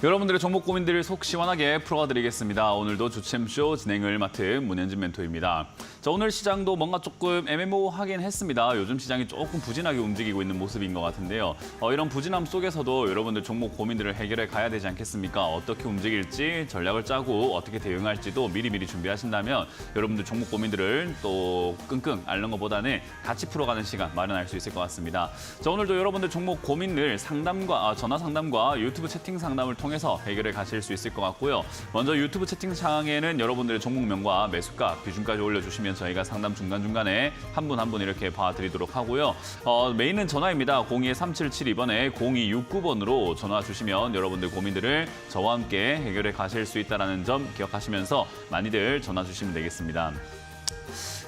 여러분들의 종목 고민들을 속 시원하게 풀어드리겠습니다. 오늘도 주챔쇼 진행을 맡은 문현진 멘토입니다. 자, 오늘 시장도 뭔가 조금 애매모호하긴 했습니다. 요즘 시장이 조금 부진하게 움직이고 있는 모습인 것 같은데요. 이런 부진함 속에서도 여러분들 종목 고민들을 해결해 가야 되지 않겠습니까? 어떻게 움직일지 전략을 짜고 어떻게 대응할지도 미리미리 준비하신다면 여러분들 종목 고민들을 또 끙끙 앓는 것보다는 같이 풀어가는 시간 마련할 수 있을 것 같습니다. 자, 오늘도 여러분들 종목 고민을 전화 상담과 유튜브 채팅 상담을 통해서 해결해 가실 수 있을 것 같고요. 먼저 유튜브 채팅창에는 여러분들의 종목명과 매수가, 비중까지 올려주시면 저희가 상담 중간중간에 한 분 한 분 이렇게 봐드리도록 하고요. 메인은 전화입니다. 02-3772번에 0269번으로 전화 주시면 여러분들 고민들을 저와 함께 해결해 가실 수 있다는 점 기억하시면서 많이들 전화 주시면 되겠습니다.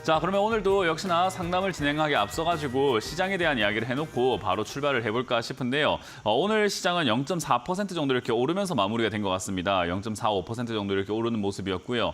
자, 그러면 오늘도 역시나 상담을 진행하기 앞서가지고 시장에 대한 이야기를 해놓고 바로 출발을 해볼까 싶은데요. 오늘 시장은 0.4% 정도 이렇게 오르면서 마무리가 된 것 같습니다. 0.45% 정도 이렇게 오르는 모습이었고요.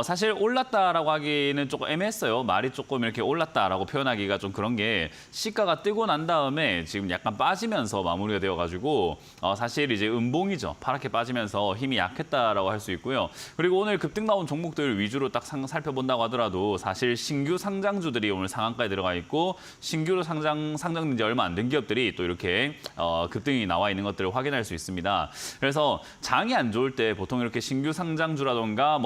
사실 올랐다라고 하기는 조금 애매했어요. 말이 조금 이렇게 올랐다라고 표현하기가 좀 그런 게 시가가 뜨고 난 다음에 지금 약간 빠지면서 마무리가 되어가지고 사실 이제 음봉이죠. 파랗게 빠지면서 힘이 약했다라고 할 수 있고요. 그리고 오늘 급등 나온 종목들 위주로 딱 살펴본다고 하더라도 사실 신규 상장주들이 오늘 상한가에 들어가 있고 신규로 상장된 지 얼마 안 된 기업들이 또 이렇게 급등이 나와 있는 것들을 확인할 수 있습니다. 그래서 장이 안 좋을 때 보통 이렇게 신규 상장주라던가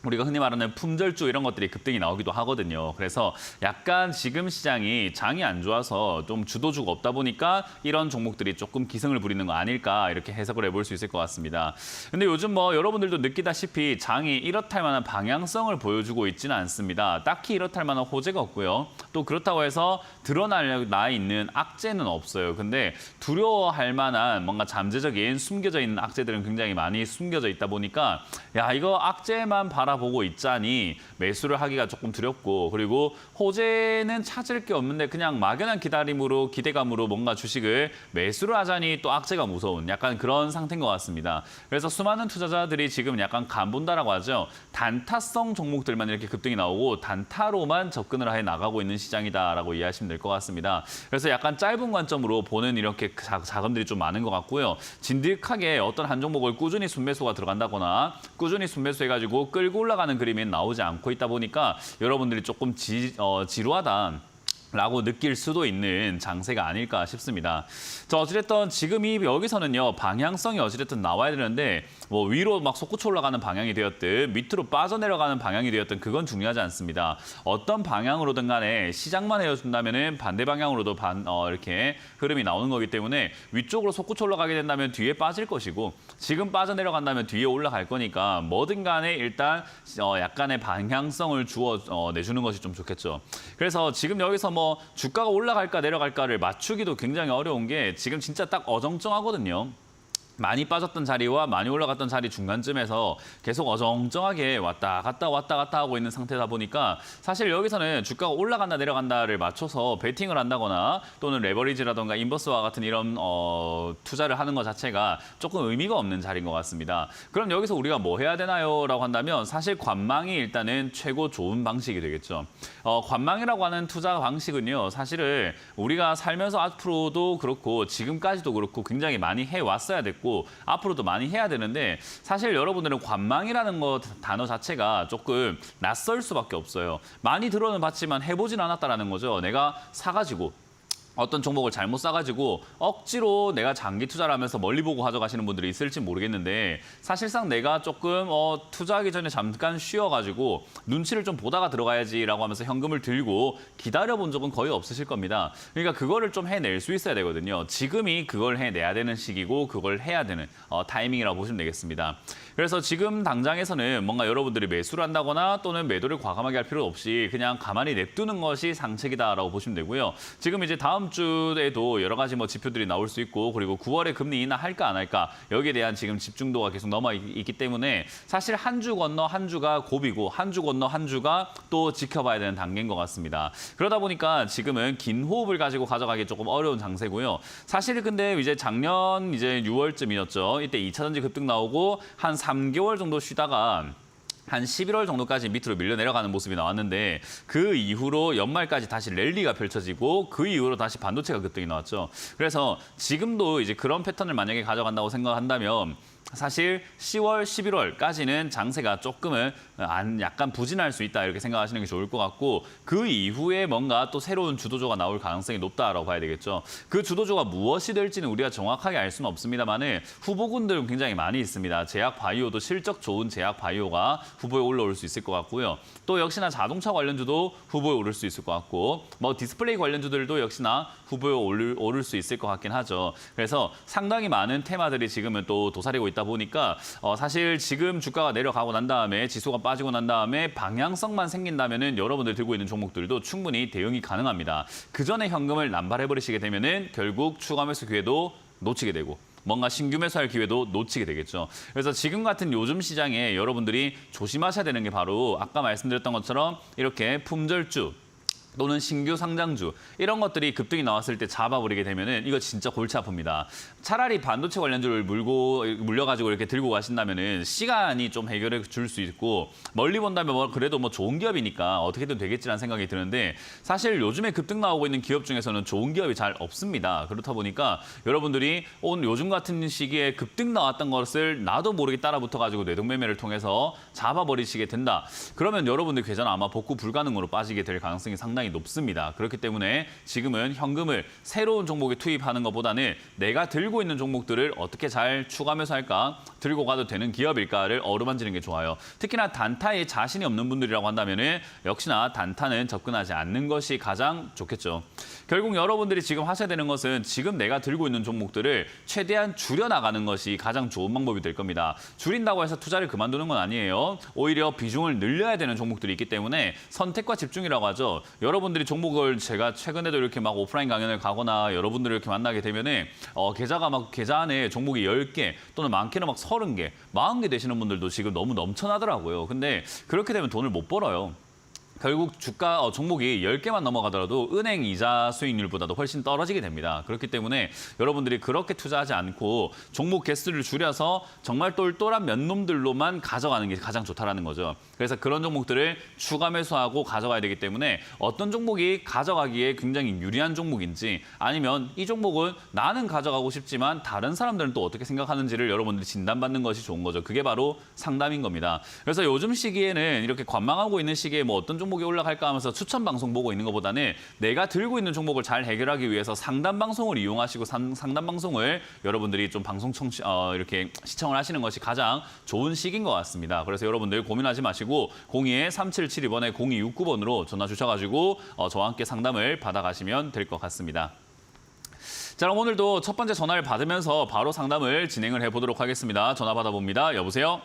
우리가 흔히 말하는 품절주 이런 것들이 급등이 나오기도 하거든요. 그래서 약간 지금 시장이 장이 안 좋아서 좀 주도주가 없다 보니까 이런 종목들이 조금 기승을 부리는 거 아닐까 이렇게 해석을 해볼 수 있을 것 같습니다. 근데 요즘 여러분들도 느끼다시피 장이 이렇다 할 만한 방향성을 보여주고 있지는 않습니다. 딱히 이렇다 할 만한 호재가 없고요. 또 그렇다고 해서 드러나 있는 악재는 없어요. 근데 두려워할 만한 뭔가 잠재적인 숨겨져 있는 악재들은 굉장히 많이 숨겨져 있다 보니까 야, 이거 악재만 바라보고 있자니 매수를 하기가 조금 두렵고, 그리고 호재는 찾을 게 없는데 그냥 막연한 기대감으로 뭔가 주식을 매수를 하자니 또 악재가 무서운 약간 그런 상태인 것 같습니다. 그래서 수많은 투자자들이 지금 약간 간본다라고 하죠. 단타성 종목들만 이렇게 급등이 나오고 단타로만 접근을 해 나가고 있는 시장이다라고 이해하시면 될 것 같습니다. 그래서 약간 짧은 관점으로 보는 이렇게 자금들이 좀 많은 것 같고요. 진득하게 어떤 한 종목을 꾸준히 순매수가 들어간다거나 꾸준히 순매수해가지고 끌고 올라가는 그림이 나오지 않고 있다 보니까 여러분들이 조금 지루하다 라고 느낄 수도 있는 장세가 아닐까 싶습니다. 자, 어찌됐든 지금 여기서는요, 방향성이 어찌됐든 나와야 되는데 위로 막 솟구쳐 올라가는 방향이 되었든 밑으로 빠져내려가는 방향이 되었든 그건 중요하지 않습니다. 어떤 방향으로든 간에 시장만 헤어준다면은 반대 방향으로도 이렇게 흐름이 나오는 거기 때문에 위쪽으로 솟구쳐 올라가게 된다면 뒤에 빠질 것이고 지금 빠져내려간다면 뒤에 올라갈 거니까 뭐든 간에 일단 약간의 방향성을 내주는 것이 좀 좋겠죠. 그래서 지금 여기서 주가가 올라갈까 내려갈까를 맞추기도 굉장히 어려운 게 지금 진짜 딱 어정쩡하거든요. 많이 빠졌던 자리와 많이 올라갔던 자리 중간쯤에서 계속 어정쩡하게 왔다 갔다 하고 있는 상태다 보니까 사실 여기서는 주가가 올라간다 내려간다를 맞춰서 베팅을 한다거나 또는 레버리지라던가 인버스와 같은 이런 투자를 하는 것 자체가 조금 의미가 없는 자리인 것 같습니다. 그럼 여기서 우리가 뭐 해야 되나요? 라고 한다면 사실 관망이 일단은 최고 좋은 방식이 되겠죠. 관망이라고 하는 투자 방식은요. 사실은 우리가 살면서 앞으로도 그렇고 지금까지도 그렇고 굉장히 많이 해왔어야 됐고 앞으로도 많이 해야 되는데 사실 여러분들은 관망이라는 단어 자체가 조금 낯설 수밖에 없어요. 많이 들어는 봤지만 해보진 않았다는 거죠. 내가 사가지고 어떤 종목을 잘못 싸가지고 억지로 내가 장기 투자를 하면서 멀리 보고 가져가시는 분들이 있을지 모르겠는데 사실상 내가 조금 투자하기 전에 잠깐 쉬어가지고 눈치를 좀 보다가 들어가야지라고 하면서 현금을 들고 기다려본 적은 거의 없으실 겁니다. 그러니까 그거를 좀 해낼 수 있어야 되거든요. 지금이 그걸 해내야 되는 시기고 그걸 해야 되는 타이밍이라고 보시면 되겠습니다. 그래서 지금 당장에서는 뭔가 여러분들이 매수를 한다거나 또는 매도를 과감하게 할 필요 없이 그냥 가만히 냅두는 것이 상책이다라고 보시면 되고요. 지금 이제 다음 주에도 여러 가지 지표들이 나올 수 있고 그리고 9월에 금리 인하 할까 안 할까 여기에 대한 지금 집중도가 계속 넘어 있기 때문에 사실 한 주 건너 한 주가 고비고 한 주 건너 한 주가 또 지켜봐야 되는 단계인 것 같습니다. 그러다 보니까 지금은 긴 호흡을 가지고 가져가기 조금 어려운 장세고요. 사실 근데 이제 작년 6월쯤이었죠. 이때 2차전지 급등 나오고 한 3개월 정도 쉬다가 한 11월 정도까지 밑으로 밀려 내려가는 모습이 나왔는데 그 이후로 연말까지 다시 랠리가 펼쳐지고 그 이후로 다시 반도체가 급등이 나왔죠. 그래서 지금도 이제 그런 패턴을 만약에 가져간다고 생각한다면 사실 10월, 11월까지는 장세가 조금은 약간 부진할 수 있다 이렇게 생각하시는 게 좋을 것 같고 그 이후에 뭔가 또 새로운 주도주가 나올 가능성이 높다라고 봐야 되겠죠. 그 주도주가 무엇이 될지는 우리가 정확하게 알 수는 없습니다만은 후보군들은 굉장히 많이 있습니다. 제약 바이오도 실적 좋은 제약 바이오가 후보에 올라올 수 있을 것 같고요. 또 역시나 자동차 관련주도 후보에 오를 수 있을 것 같고 뭐 디스플레이 관련주들도 역시나 후보에 오를 수 있을 것 같긴 하죠. 그래서 상당히 많은 테마들이 지금은 또 도사리고 있다 보니까 사실 지금 주가가 내려가고 난 다음에 지수가 빠지고 난 다음에 방향성만 생긴다면은 여러분들 들고 있는 종목들도 충분히 대응이 가능합니다. 그 전에 현금을 남발해버리시게 되면은 결국 추가 매수 기회도 놓치게 되고 뭔가 신규 매수할 기회도 놓치게 되겠죠. 그래서 지금 같은 요즘 시장에 여러분들이 조심하셔야 되는 게 바로 아까 말씀드렸던 것처럼 이렇게 품절주 또는 신규 상장주 이런 것들이 급등이 나왔을 때 잡아버리게 되면은 이거 진짜 골치 아픕니다. 차라리 반도체 관련주를 물려가지고 이렇게 들고 가신다면은 시간이 좀 해결해 줄 수 있고 멀리 본다면 뭐 그래도 뭐 좋은 기업이니까 어떻게든 되겠지라는 생각이 드는데 사실 요즘에 급등 나오고 있는 기업 중에서는 좋은 기업이 잘 없습니다. 그렇다 보니까 여러분들이 요즘 같은 시기에 급등 나왔던 것을 나도 모르게 따라붙어가지고 뇌동매매를 통해서 잡아버리시게 된다. 그러면 여러분들 계좌는 아마 복구 불가능으로 빠지게 될 가능성이 상당히 높습니다. 그렇기 때문에 지금은 현금을 새로운 종목에 투입하는 것보다는 내가 들고 있는 종목들을 어떻게 잘 추가 매수할까, 들고 가도 되는 기업일까를 어루만지는 게 좋아요. 특히나 단타에 자신이 없는 분들이라고 한다면 역시나 단타는 접근하지 않는 것이 가장 좋겠죠. 결국 여러분들이 지금 하셔야 되는 것은 지금 내가 들고 있는 종목들을 최대한 줄여나가는 것이 가장 좋은 방법이 될 겁니다. 줄인다고 해서 투자를 그만두는 건 아니에요. 오히려 비중을 늘려야 되는 종목들이 있기 때문에 선택과 집중이라고 하죠. 여러분들이 종목을 제가 최근에도 이렇게 막 오프라인 강연을 가거나 여러분들을 이렇게 만나게 되면은 계좌 안에 종목이 10개 또는 많게는 막 30개, 40개 되시는 분들도 지금 너무 넘쳐나더라고요. 근데 그렇게 되면 돈을 못 벌어요. 결국 종목이 10개만 넘어가더라도 은행 이자 수익률보다도 훨씬 떨어지게 됩니다. 그렇기 때문에 여러분들이 그렇게 투자하지 않고 종목 개수를 줄여서 정말 똘똘한 몇 놈들로만 가져가는 게 가장 좋다라는 거죠. 그래서 그런 종목들을 추가 매수하고 가져가야 되기 때문에 어떤 종목이 가져가기에 굉장히 유리한 종목인지 아니면 이 종목은 나는 가져가고 싶지만 다른 사람들은 또 어떻게 생각하는지를 여러분들이 진단받는 것이 좋은 거죠. 그게 바로 상담인 겁니다. 그래서 요즘 시기에는 이렇게 관망하고 있는 시기에 뭐 어떤 종목이 올라갈까 하면서 추천 방송 보고 있는 것보다는 내가 들고 있는 종목을 잘 해결하기 위해서 상담 방송을 이용하시고 상담 방송을 여러분들이 좀 방송 이렇게 시청을 하시는 것이 가장 좋은 시기인 것 같습니다. 그래서 여러분들 고민하지 마시고 02-3772번에 0269번으로 전화 주셔가지고 저와 함께 상담을 받아가시면 될 것 같습니다. 자, 그럼 오늘도 첫 번째 전화를 받으면서 바로 상담을 진행을 해보도록 하겠습니다. 전화 받아봅니다. 여보세요?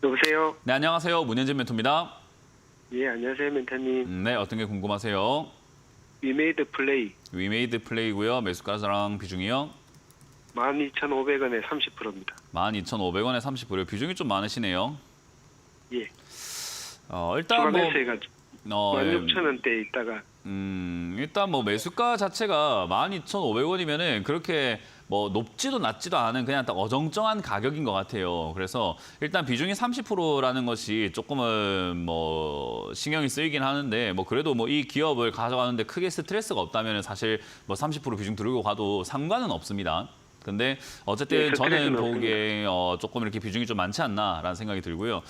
여보세요? 네, 안녕하세요. 문현진 멘토입니다. 예, 안녕하세요, 멘토님. 네, 어떤 게 궁금하세요? 위메이드 플레이. 위메이드 플레이고요. 매수가랑 비중이요? 12,500원에 30%입니다. 12,500원에 30%. 비중이 좀 많으시네요. 예. 일단 뭐 매수해가지고 16,000원대에 있다가 일단 뭐 매수가 자체가 12,500원이면은 그렇게 뭐 높지도 낮지도 않은 그냥 딱 어정쩡한 가격인 것 같아요. 그래서 일단 비중이 30%라는 것이 조금은 뭐 신경이 쓰이긴 하는데 뭐 그래도 뭐 이 기업을 가져가는데 크게 스트레스가 없다면 사실 뭐 30% 비중 들고 가도 상관은 없습니다. 근데 어쨌든 저는 보기에 조금 이렇게 비중이 좀 많지 않나라는 생각이 들고요.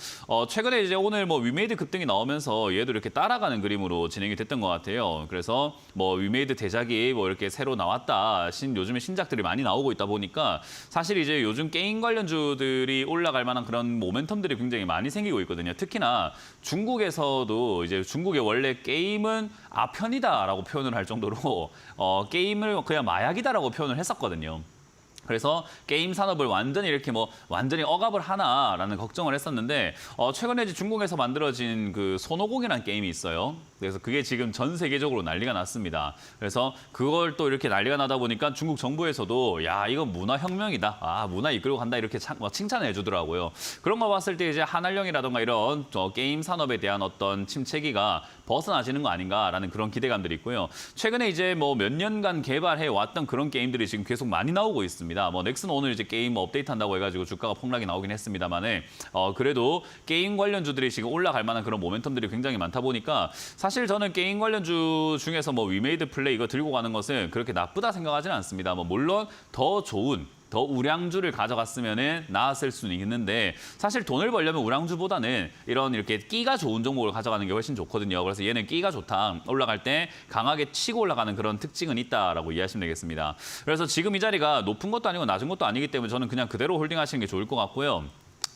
최근에 이제 오늘 뭐 위메이드 급등이 나오면서 얘도 이렇게 따라가는 그림으로 진행이 됐던 것 같아요. 그래서 뭐 위메이드 대작이 뭐 이렇게 새로 나왔다. 요즘에 신작들이 많이 나오고 있다 보니까 사실 이제 요즘 게임 관련주들이 올라갈 만한 그런 모멘텀들이 굉장히 많이 생기고 있거든요. 특히나 중국에서도 이제 중국의 원래 게임은 아편이다라고 표현을 할 정도로 게임을 그냥 마약이다라고 표현을 했었거든요. 그래서 게임 산업을 완전히 이렇게 완전히 억압을 하나라는 걱정을 했었는데 최근에 이제 중국에서 만들어진 그 손오공이라는 게임이 있어요. 그래서 그게 지금 전 세계적으로 난리가 났습니다. 그래서 그걸 또 이렇게 난리가 나다 보니까 중국 정부에서도 야, 이거 문화혁명이다. 아, 문화 이끌고 간다. 이렇게 칭찬을 해주더라고요. 그런 거 봤을 때 이제 한알령이라든가 이런 게임 산업에 대한 어떤 침체기가 벗어나시는 거 아닌가라는 그런 기대감들이 있고요. 최근에 이제 뭐 몇 년간 개발해 왔던 그런 게임들이 지금 계속 많이 나오고 있습니다. 뭐 넥슨 오늘 이제 게임 업데이트한다고 해가지고 주가가 폭락이 나오긴 했습니다만은 그래도 게임 관련주들이 지금 올라갈 만한 그런 모멘텀들이 굉장히 많다 보니까 사실 저는 게임 관련주 중에서 뭐 위메이드 플레이 이거 들고 가는 것은 그렇게 나쁘다 생각하지는 않습니다. 뭐 물론 더 좋은 더 우량주를 가져갔으면 나았을 수는 있는데 사실 돈을 벌려면 우량주보다는 이런 이렇게 끼가 좋은 종목을 가져가는 게 훨씬 좋거든요. 그래서 얘는 끼가 좋다. 올라갈 때 강하게 치고 올라가는 그런 특징은 있다라고 이해하시면 되겠습니다. 그래서 지금 이 자리가 높은 것도 아니고 낮은 것도 아니기 때문에 저는 그냥 그대로 홀딩하시는 게 좋을 것 같고요.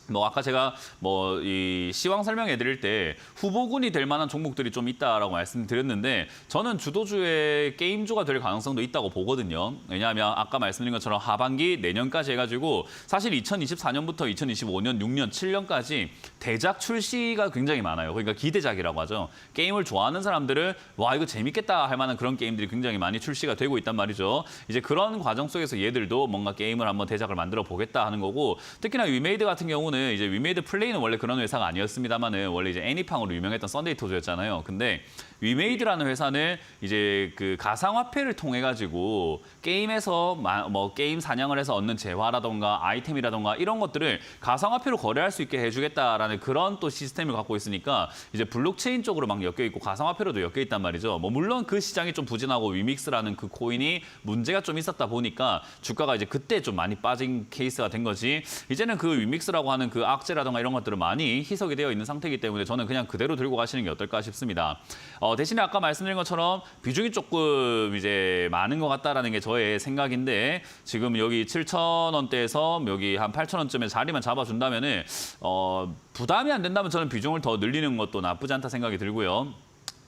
뭐 아까 제가 뭐 이 시황 설명해 드릴 때 후보군이 될 만한 종목들이 좀 있다라고 말씀드렸는데 저는 주도주의 게임주가 될 가능성도 있다고 보거든요. 왜냐하면 아까 말씀드린 것처럼 하반기 내년까지 해가지고 사실 2024년부터 2025년, 6년, 7년까지 대작 출시가 굉장히 많아요. 그러니까 기대작이라고 하죠. 게임을 좋아하는 사람들은 와 이거 재밌겠다 할 만한 그런 게임들이 굉장히 많이 출시가 되고 있단 말이죠. 이제 그런 과정 속에서 얘들도 뭔가 게임을 한번 대작을 만들어 보겠다 하는 거고 특히나 위메이드 같은 경우는 이제 위메이드 플레이는 원래 그런 회사가 아니었습니다만은 원래 이제 애니팡으로 유명했던 썬데이 토즈였잖아요. 근데 위메이드라는 회사는 이제 그 가상화폐를 통해 가지고 게임에서 뭐 게임 사냥을 해서 얻는 재화라던가 아이템이라던가 이런 것들을 가상화폐로 거래할 수 있게 해주겠다라는 그런 또 시스템을 갖고 있으니까 이제 블록체인 쪽으로 막 엮여 있고 가상화폐로도 엮여 있단 말이죠. 뭐 물론 그 시장이 좀 부진하고 위믹스라는 그 코인이 문제가 좀 있었다 보니까 주가가 이제 그때 좀 많이 빠진 케이스가 된 거지. 이제는 그 위믹스라고 하는 그 악재라던가 이런 것들은 많이 희석이 되어 있는 상태이기 때문에 저는 그냥 그대로 들고 가시는 게 어떨까 싶습니다. 대신에 아까 말씀드린 것처럼 비중이 조금 이제 많은 것 같다라는 게 저의 생각인데 지금 여기 7,000원대에서 여기 한 8,000원쯤에 자리만 잡아준다면은 부담이 안 된다면 저는 비중을 더 늘리는 것도 나쁘지 않다 생각이 들고요.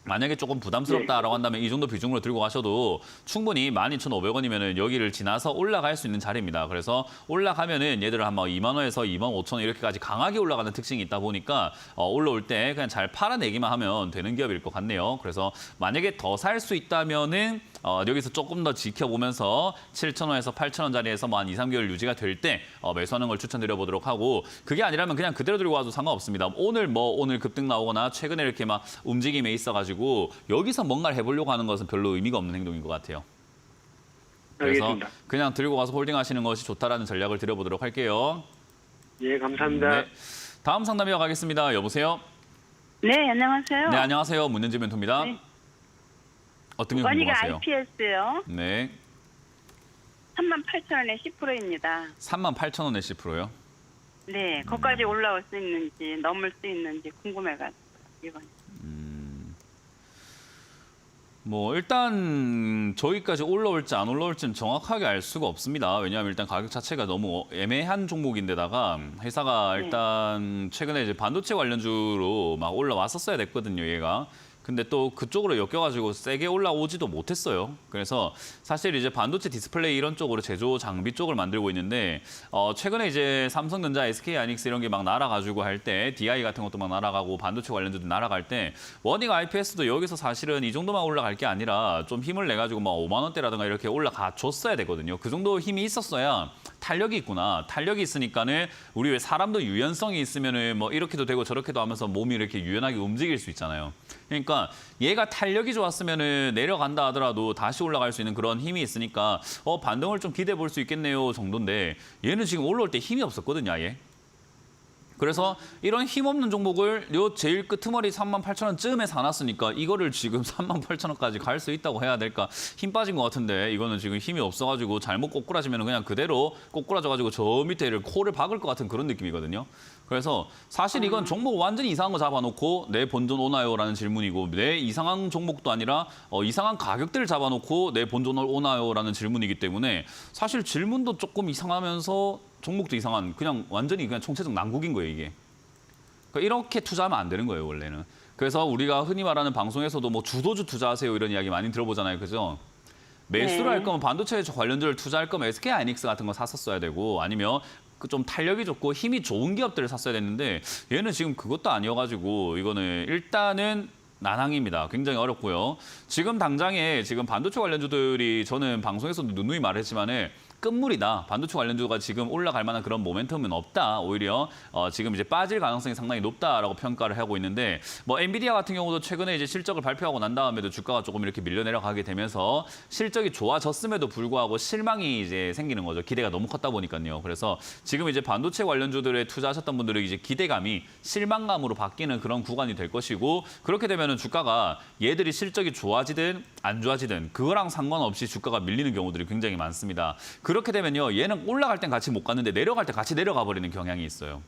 만약에 조금 부담스럽다라고 한다면 이 정도 비중으로 들고 가셔도 충분히 12,500원이면은 여기를 지나서 올라갈 수 있는 자리입니다. 그래서 올라가면은 얘들을 한 2만 원에서 25,000원 이렇게까지 강하게 올라가는 특징이 있다 보니까 올라올 때 그냥 잘 팔아내기만 하면 되는 기업일 것 같네요. 그래서 만약에 더 살 수 있다면은 여기서 조금 더 지켜보면서 7,000원에서 8,000원 자리에서 뭐 한 2, 3개월 유지가 될 때 매수하는 걸 추천드려 보도록 하고 그게 아니라면 그냥 그대로 들고 와도 상관없습니다. 오늘 급등 나오거나 최근에 이렇게 막 움직임에 있어가지고 여기서 뭔가를 해보려고 하는 것은 별로 의미가 없는 행동인 것 같아요. 그래서 알겠습니다. 그냥 들고 가서 홀딩하시는 것이 좋다라는 전략을 드려보도록 할게요. 예, 감사합니다. 네. 다음 상담 이어가겠습니다. 여보세요? 네, 안녕하세요. 네, 안녕하세요. 문현지 멘토입니다. 네. 어떤 게 원이가 궁금하세요? IPS요. 네, 38,000원에 10%입니다. 38,000원에 10%요? 네, 거기까지 올라올 수 있는지 넘을 수 있는지 궁금해가지고 이건. 뭐 일단 저기까지 올라올지 안 올라올지는 정확하게 알 수가 없습니다. 왜냐하면 일단 가격 자체가 너무 애매한 종목인데다가 회사가 일단 최근에 이제 반도체 관련주로 막 올라왔었어야 됐거든요, 얘가. 근데 또 그쪽으로 엮여가지고 세게 올라오지도 못했어요. 그래서 사실 이제 반도체 디스플레이 이런 쪽으로 제조 장비 쪽을 만들고 있는데 최근에 이제 삼성전자, SK하이닉스 이런 게 막 날아가지고 할 때 DI 같은 것도 막 날아가고 반도체 관련주도 날아갈 때 워닝 IPS도 여기서 사실은 이 정도만 올라갈 게 아니라 좀 힘을 내가지고 막 5만 원대라든가 이렇게 올라가 줬어야 되거든요. 그 정도 힘이 있었어야 탄력이 있구나. 탄력이 있으니까는 우리 왜 사람도 유연성이 있으면은 뭐 이렇게도 되고 저렇게도 하면서 몸이 이렇게 유연하게 움직일 수 있잖아요. 그러니까 얘가 탄력이 좋았으면은 내려간다 하더라도 다시 올라갈 수 있는 그런 힘이 있으니까 반등을 좀 기대해 볼 수 있겠네요 정도인데 얘는 지금 올라올 때 힘이 없었거든요, 아예. 그래서 이런 힘없는 종목을 요 제일 끄트머리 38,000원쯤에 사놨으니까 이거를 지금 38,000원까지 갈 수 있다고 해야 될까? 힘 빠진 것 같은데 이거는 지금 힘이 없어가지고 잘못 꼬꾸라지면 그냥 그대로 꼬꾸라져가지고 저 밑에를 코를 박을 것 같은 그런 느낌이거든요. 그래서 사실 이건 종목 완전히 이상한 거 잡아놓고 내 본전 오나요라는 질문이고 내 이상한 종목도 아니라 이상한 가격대를 잡아놓고 내 본전 오나요라는 질문이기 때문에 사실 질문도 조금 이상하면서 종목도 이상한 그냥 완전히 그냥 총체적 난국인 거예요, 이게. 그러니까 이렇게 투자하면 안 되는 거예요, 원래는. 그래서 우리가 흔히 말하는 방송에서도 뭐 주도주 투자하세요 이런 이야기 많이 들어보잖아요, 그죠? 매수를 할 거면 반도체 관련주를 투자할 거면 SK하이닉스 같은 거 샀었어야 되고 아니면 좀 탄력이 좋고 힘이 좋은 기업들을 샀어야 됐는데 얘는 지금 그것도 아니어가지고 이거는 일단은 난항입니다. 굉장히 어렵고요. 지금 당장에 지금 반도체 관련주들이 저는 방송에서도 누누이 말했지만은 끝물이다. 반도체 관련주가 지금 올라갈 만한 그런 모멘텀은 없다. 오히려 지금 이제 빠질 가능성이 상당히 높다라고 평가를 하고 있는데 뭐 엔비디아 같은 경우도 최근에 이제 실적을 발표하고 난 다음에도 주가가 조금 이렇게 밀려 내려가게 되면서 실적이 좋아졌음에도 불구하고 실망이 이제 생기는 거죠. 기대가 너무 컸다 보니까요. 그래서 지금 이제 반도체 관련주들에 투자하셨던 분들은 이제 기대감이 실망감으로 바뀌는 그런 구간이 될 것이고 그렇게 되면은 주가가 얘들이 실적이 좋아지든 안 좋아지든 그거랑 상관없이 주가가 밀리는 경우들이 굉장히 많습니다. 그렇게 되면요. 얘는 올라갈 땐 같이 못 갔는데 내려갈 때 같이 내려가 버리는 경향이 있어요.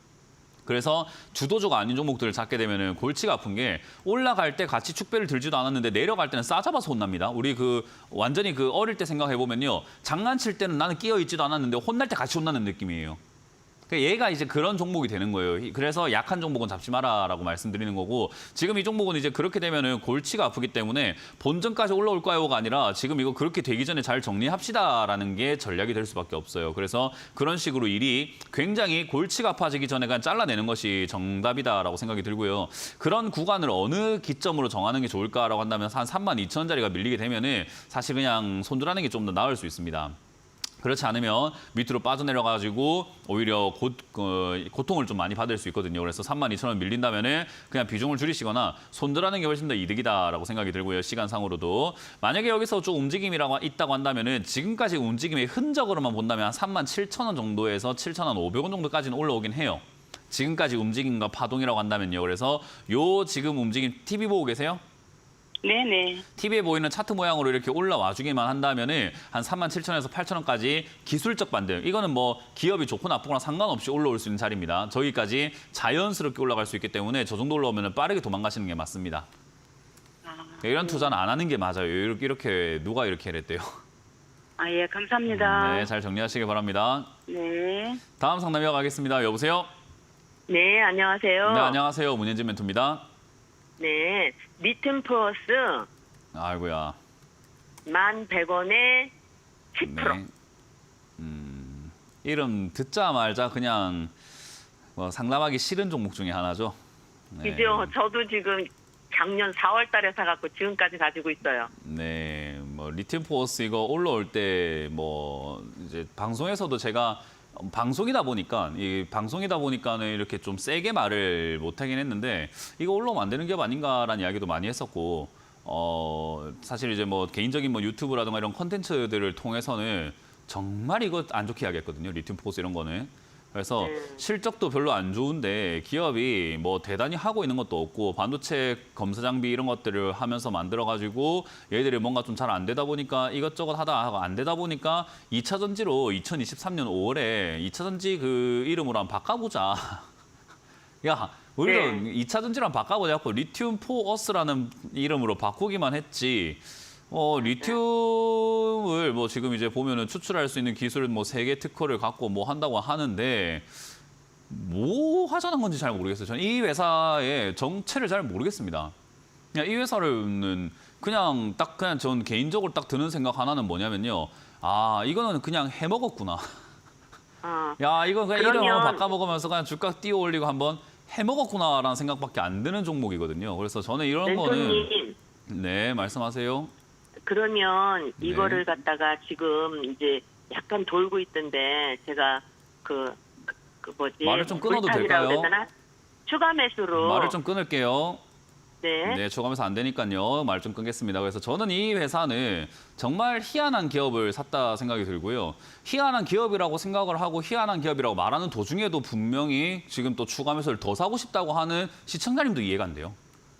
그래서 주도주가 아닌 종목들을 찾게 되면은 골치가 아픈 게 올라갈 때 같이 축배를 들지도 않았는데 내려갈 때는 싸잡아서 혼납니다. 우리 완전히 어릴 때 생각해 보면요. 장난칠 때는 나는 끼어 있지도 않았는데 혼날 때 같이 혼나는 느낌이에요. 그러니까 얘가 이제 그런 종목이 되는 거예요. 그래서 약한 종목은 잡지 마라라고 말씀드리는 거고 지금 이 종목은 이제 그렇게 되면은 골치가 아프기 때문에 본전까지 올라올까요가 아니라 지금 이거 그렇게 되기 전에 잘 정리합시다라는 게 전략이 될 수밖에 없어요. 그래서 그런 식으로 일이 굉장히 골치가 아파지기 전에 그냥 잘라내는 것이 정답이다라고 생각이 들고요. 그런 구간을 어느 기점으로 정하는 게 좋을까라고 한다면 한 32,000원짜리가 밀리게 되면은 사실 그냥 손절하는 게 좀 더 나을 수 있습니다. 그렇지 않으면 밑으로 빠져내려가지고 오히려 고통을 좀 많이 받을 수 있거든요. 그래서 32,000원 밀린다면은 그냥 비중을 줄이시거나 손들하는 게 훨씬 더 이득이다라고 생각이 들고요. 시간상으로도. 만약에 여기서 좀 움직임이라고 있다고 한다면은 지금까지 움직임의 흔적으로만 본다면 한 37,000원 정도에서 7,500원 정도까지는 올라오긴 해요. 지금까지 움직임과 파동이라고 한다면요. 그래서 요 지금 움직임 TV 보고 계세요? 네네. TV에 보이는 차트 모양으로 이렇게 올라와 주기만 한다면은 한 37,000원에서 8,000원까지 기술적 반등. 이거는 뭐 기업이 좋고 나쁘거나 상관없이 올라올 수 있는 자리입니다. 저기까지 자연스럽게 올라갈 수 있기 때문에 저 정도 올라오면 빠르게 도망가시는 게 맞습니다. 이런 투자는 안 하는 게 맞아요. 이렇게 누가 이렇게 이랬대요. 아, 예, 감사합니다. 네, 잘 정리하시기 바랍니다. 네. 다음 상담 이어가겠습니다. 여보세요? 네, 안녕하세요. 네, 안녕하세요. 문현진 멘토입니다. 네, 리튬 포어스 아이고야. 11,100원에 10%. 네. 이름 듣자 말자 그냥 뭐 상담하기 싫은 종목 중에 하나죠. 네. 그죠? 저도 지금 작년 4월 달에 사갖고 지금까지 가지고 있어요. 네, 뭐 리튬 포어스 이거 올라올 때 뭐 이제 방송에서도 제가 방송이다 보니까는 이렇게 좀 세게 말을 못하긴 했는데 이거 올라오면 안 되는 기업 아닌가라는 이야기도 많이 했었고 사실 이제 뭐 개인적인 뭐 유튜브라든가 이런 콘텐츠들을 통해서는 정말 이거 안 좋게 이야기했거든요. 리튬 포스 이런 거는. 그래서 실적도 별로 안 좋은데 기업이 뭐 대단히 하고 있는 것도 없고 반도체 검사 장비 이런 것들을 하면서 만들어가지고 얘들이 뭔가 좀 잘 안 되다 보니까 이것저것 하다 안 되다 보니까 2차 전지로 2023년 5월에 2차 전지 그 이름으로 한번 바꿔보자. 야, 우리도 네. 2차 전지랑 바꿔보자고 리튬 포어스라는 이름으로 바꾸기만 했지. 리튬을 뭐 지금 이제 보면은 추출할 수 있는 기술 뭐 3개 특허를 갖고 뭐 한다고 하는데 뭐 하자는 건지 잘 모르겠어요. 저는 이 회사의 정체를 잘 모르겠습니다. 그냥 이 회사는 그냥 전 개인적으로 딱 드는 생각 하나는 뭐냐면요. 아, 이거는 그냥 해먹었구나. 야, 이거 그냥 이름 한번 바꿔먹으면서 그냥 주가 띄워 올리고 한번 해먹었구나라는 생각밖에 안 드는 종목이거든요. 그래서 저는 이런 거는 네, 말씀하세요. 그러면 네. 이거를 갖다가 지금 이제 약간 돌고 있던데 제가 그 뭐지? 말을 좀 끊어도 불탄이라고 될까요? 그러잖아? 추가 매수로. 말을 좀 끊을게요. 네. 네, 저거면서 안 되니까요. 말 좀 끊겠습니다. 그래서 저는 이 회사는 정말 희한한 기업을 샀다 생각이 들고요. 희한한 기업이라고 생각을 하고 희한한 기업이라고 말하는 도중에도 분명히 지금 또 추가 매수를 더 사고 싶다고 하는 시청자님도 이해가 안 돼요.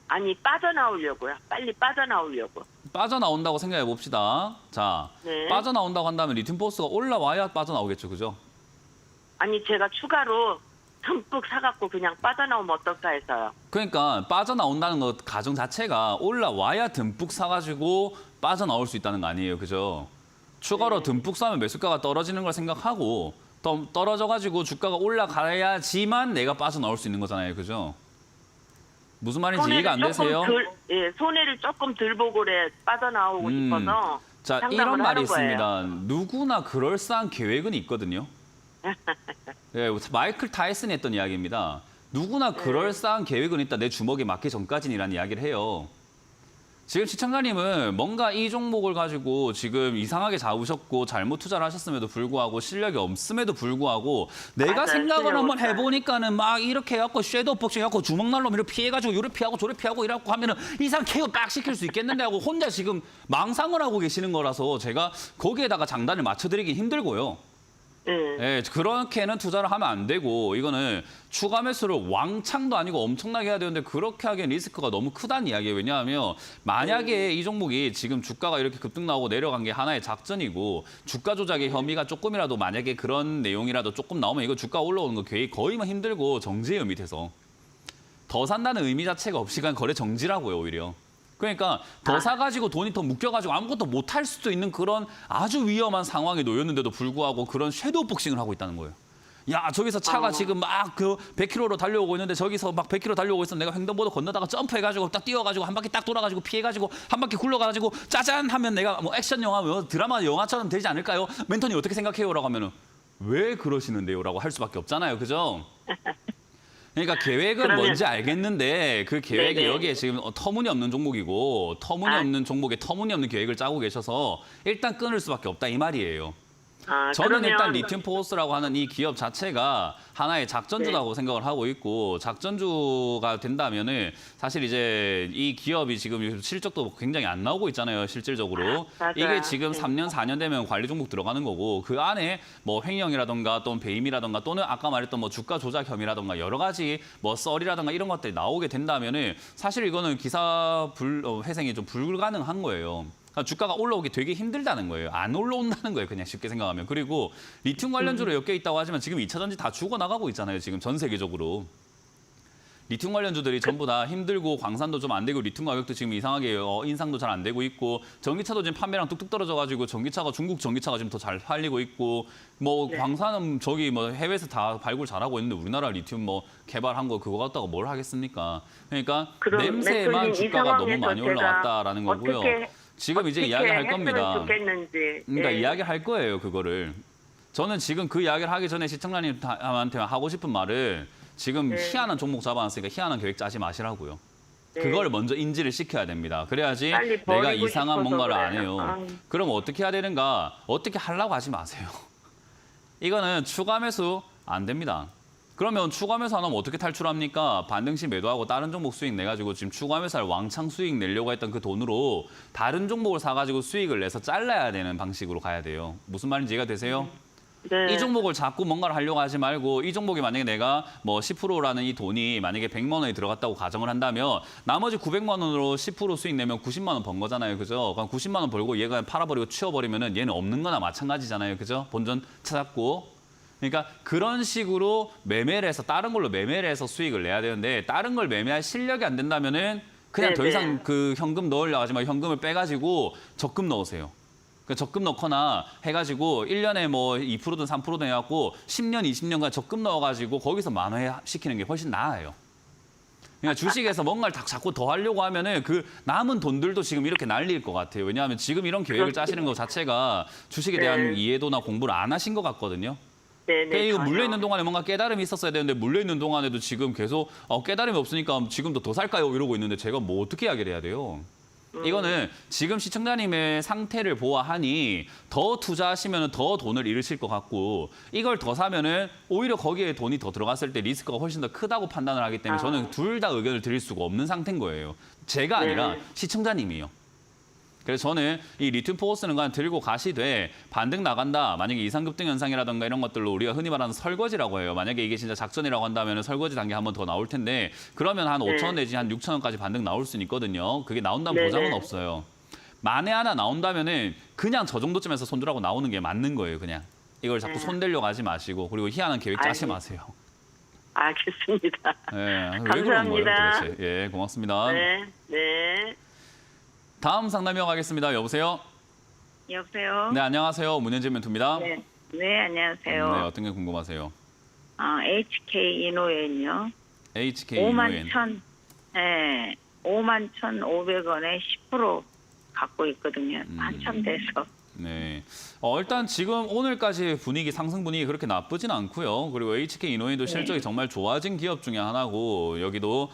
아니 빠져나오려고요. 빨리 빠져나오려고. 빠져나온다고 생각해 봅시다. 자, 네. 빠져나온다고 한다면 리튬포스가 올라와야 빠져나오겠죠, 그죠? 아니 제가 추가로 듬뿍 사갖고 그냥 빠져나오면 어떨까 해서요. 그러니까 빠져나온다는 것 가정 자체가 올라와야 듬뿍 사가지고 빠져나올 수 있다는 거 아니에요, 그죠? 추가로 듬뿍 사면 매수가가 떨어지는 걸 생각하고 더 떨어져가지고 주가가 올라가야지만 내가 빠져나올 수 있는 거잖아요, 그죠? 무슨 말인지 이해가 안 되세요? 손해를 조금 덜 보고 그래 빠져나오고 싶어서 자, 상담을 이런 말이 하는 있습니다. 거예요. 누구나 그럴싸한 계획은 있거든요. 네, 마이클 타이슨이 했던 이야기입니다. 누구나 그럴싸한 계획은 있다. 내 주먹에 맞기 전까지는이라는 이야기를 해요. 지금 시청자님은 뭔가 이 종목을 가지고 지금 이상하게 잡으셨고 잘못 투자를 하셨음에도 불구하고 실력이 없음에도 불구하고 내가 맞아요. 생각을 실력 한번 없어요. 해보니까는 막 이렇게 해갖고 섀도우 복싱 해갖고 주먹날로 이렇게 피해가지고 요래 피하고 저래 피하고 이래갖고 하면은 이상 KO 딱 시킬 수 있겠는데 하고 혼자 지금 망상을 하고 계시는 거라서 제가 거기에다가 장단을 맞춰드리기 힘들고요. 예, 그렇게는 투자를 하면 안 되고 이거는 추가 매수를 왕창도 아니고 엄청나게 해야 되는데 그렇게 하기엔 리스크가 너무 크다는 이야기예요. 왜냐하면 만약에 이 종목이 지금 주가가 이렇게 급등 나오고 내려간 게 하나의 작전이고 주가 조작의 혐의가 조금이라도 만약에 그런 내용이라도 조금 나오면 이거 주가 올라오는 거 거의 힘들고 정지예요, 밑에서. 더 산다는 의미 자체가 없이 그냥 거래 정지라고요, 오히려. 그러니까 더 사가지고 돈이 더 묶여가지고 아무것도 못할 수도 있는 그런 아주 위험한 상황에 놓였는데도 불구하고 그런 섀도우 복싱을 하고 있다는 거예요. 야, 저기서 차가 지금 막 그 100km로 달려오고 있는데 저기서 막 100km 달려오고 있으면 내가 횡단보도 건너다가 점프해가지고 딱 뛰어가지고 한 바퀴 딱 돌아가지고 피해가지고 한 바퀴 굴러가가지고 짜잔 하면 내가 뭐 액션 영화, 뭐 드라마 영화처럼 되지 않을까요? 멘토님 어떻게 생각해요? 라고 하면은 왜 그러시는데요? 라고 할 수밖에 없잖아요. 그죠? 그러니까 계획은 그러면- 뭔지 알겠는데 그 계획이 네네. 여기에 지금 터무니없는 종목이고 터무니없는 종목에 터무니없는 계획을 짜고 계셔서 일단 끊을 수밖에 없다 이 말이에요. 저는 그러면 일단 리튬 포스라고 하는 이 기업 자체가 하나의 작전주라고 생각을 하고 있고 작전주가 된다면은 사실 이제 이 기업이 지금 실적도 굉장히 안 나오고 있잖아요, 실질적으로. 맞아요. 이게 지금 네. 3년, 4년 되면 관리 종목 들어가는 거고 그 안에 뭐 횡령이라던가 또는 배임이라던가 또는 아까 말했던 뭐 주가 조작 혐의라던가 여러 가지 뭐 썰이라던가 이런 것들이 나오게 된다면은 사실 이거는 기사 회생이 좀 불가능한 거예요. 그러니까 주가가 올라오기 되게 힘들다는 거예요. 안 올라온다는 거예요. 그냥 쉽게 생각하면. 그리고 리튬 관련주로 엮여 있다고 하지만 지금 2차 전지 다 죽어나가고 있잖아요. 지금 전 세계적으로. 리튬 관련주들이 전부 다 힘들고 광산도 좀 안 되고 리튬 가격도 지금 이상하게 인상도 잘 안 되고 있고 전기차도 지금 판매량 뚝뚝 떨어져가지고 전기차가 중국 전기차가 지금 더 잘 팔리고 있고 뭐 네. 광산은 저기 뭐 해외에서 다 발굴 잘하고 있는데 우리나라 리튬 뭐 개발한 거 그거 갖다가 뭘 하겠습니까? 그러니까 그럼 냄새만 멘토님, 이 주가가 너무 상황에서 많이 제가 올라왔다라는 거고요. 지금 이제 이야기할 했으면 겁니다. 좋겠는지. 그러니까 예. 이야기할 거예요, 그거를. 저는 지금 그 이야기를 하기 전에 시청자님한테 하고 싶은 말은 지금 네. 희한한 종목 잡아놨으니까 희한한 계획 짜지 마시라고요. 네. 그걸 먼저 인지를 시켜야 됩니다. 그래야지 빨리 내가 버리고 이상한 싶어서 뭔가를 안 그래요. 해요. 그럼 어떻게 해야 되는가? 어떻게 하려고 하지 마세요. 이거는 추가 매수 안 됩니다. 그러면 추가 매수 안 하면 어떻게 탈출합니까? 반등 시 매도하고 다른 종목 수익 내가지고 지금 추가 매수할 왕창 수익 내려고 했던 그 돈으로 다른 종목을 사가지고 수익을 내서 잘라야 되는 방식으로 가야 돼요. 무슨 말인지 이해가 되세요? 네. 이 종목을 자꾸 뭔가를 하려고 하지 말고 이 종목이 만약에 내가 뭐 10%라는 이 돈이 만약에 100만 원이 들어갔다고 가정을 한다면 나머지 900만 원으로 10% 수익 내면 90만 원 번 거잖아요. 그죠? 그럼 90만 원 벌고 얘가 팔아버리고 치워버리면은 얘는 없는 거나 마찬가지잖아요. 그죠? 본전 찾았고. 그러니까 그런 식으로 매매를 해서 다른 걸로 매매를 해서 수익을 내야 되는데 다른 걸 매매할 실력이 안 된다면은 그냥 더 네네. 이상 그 현금 넣으려고 하지 말고 현금을 빼가지고 적금 넣으세요. 그러니까 적금 넣거나 해가지고 1년에 뭐 2%든 3%든 해갖고 10년, 20년간 적금 넣어가지고 거기서 만회시키는 게 훨씬 나아요. 그러니까 주식에서 뭔가를 자꾸 더 하려고 하면은 그 남은 돈들도 지금 이렇게 날릴 것 같아요. 왜냐하면 지금 이런 계획을 짜시는 것 자체가 주식에 대한 네. 이해도나 공부를 안 하신 것 같거든요. 네네. 그러니까 이거 전혀. 물려있는 동안에 뭔가 깨달음이 있었어야 되는데 물려있는 동안에도 지금 계속 깨달음이 없으니까 지금도 더 살까요? 이러고 있는데 제가 뭐 어떻게 이야기를 해야 돼요? 이거는 지금 시청자님의 상태를 보아하니 더 투자하시면 더 돈을 잃으실 것 같고 이걸 더 사면은 오히려 거기에 돈이 더 들어갔을 때 리스크가 훨씬 더 크다고 판단을 하기 때문에 저는 둘 다 의견을 드릴 수가 없는 상태인 거예요. 제가 아니라 네. 시청자님이요. 그래서 저는 이 리튬 포스는 그냥 들고 가시되 반등 나간다. 만약에 이상급등 현상이라든가 이런 것들로 우리가 흔히 말하는 설거지라고 해요. 만약에 이게 진짜 작전이라고 한다면 설거지 단계 한 번 더 나올 텐데 그러면 한 5천 원 내지 한 6천 원까지 반등 나올 수는 있거든요. 그게 나온다면 네네. 보장은 없어요. 만에 하나 나온다면은 그냥 저 정도쯤에서 손들하고 나오는 게 맞는 거예요. 그냥 이걸 자꾸 네. 손대려고 하지 마시고 그리고 희한한 계획 짜지 아니, 마세요. 알겠습니다. 왜 그러는 거예요 감사합니다. 도대체? 예, 고맙습니다. 네. 네. 다음 상담 이어가겠습니다. 여보세요? 여보세요? 네, 안녕하세요. 문현진 멘토입니다. 네. 네, 안녕하세요. 네, 어떤 게 궁금하세요? HK 이노엔요. HK 5만 이노엔. 5만 1,500원에 10% 갖고 있거든요. 음. 한참 돼서. 네. 일단 지금 오늘까지 분위기, 상승 분위기 그렇게 나쁘진 않고요. 그리고 HK 이노웨이도 실적이 정말 좋아진 기업 중에 하나고, 여기도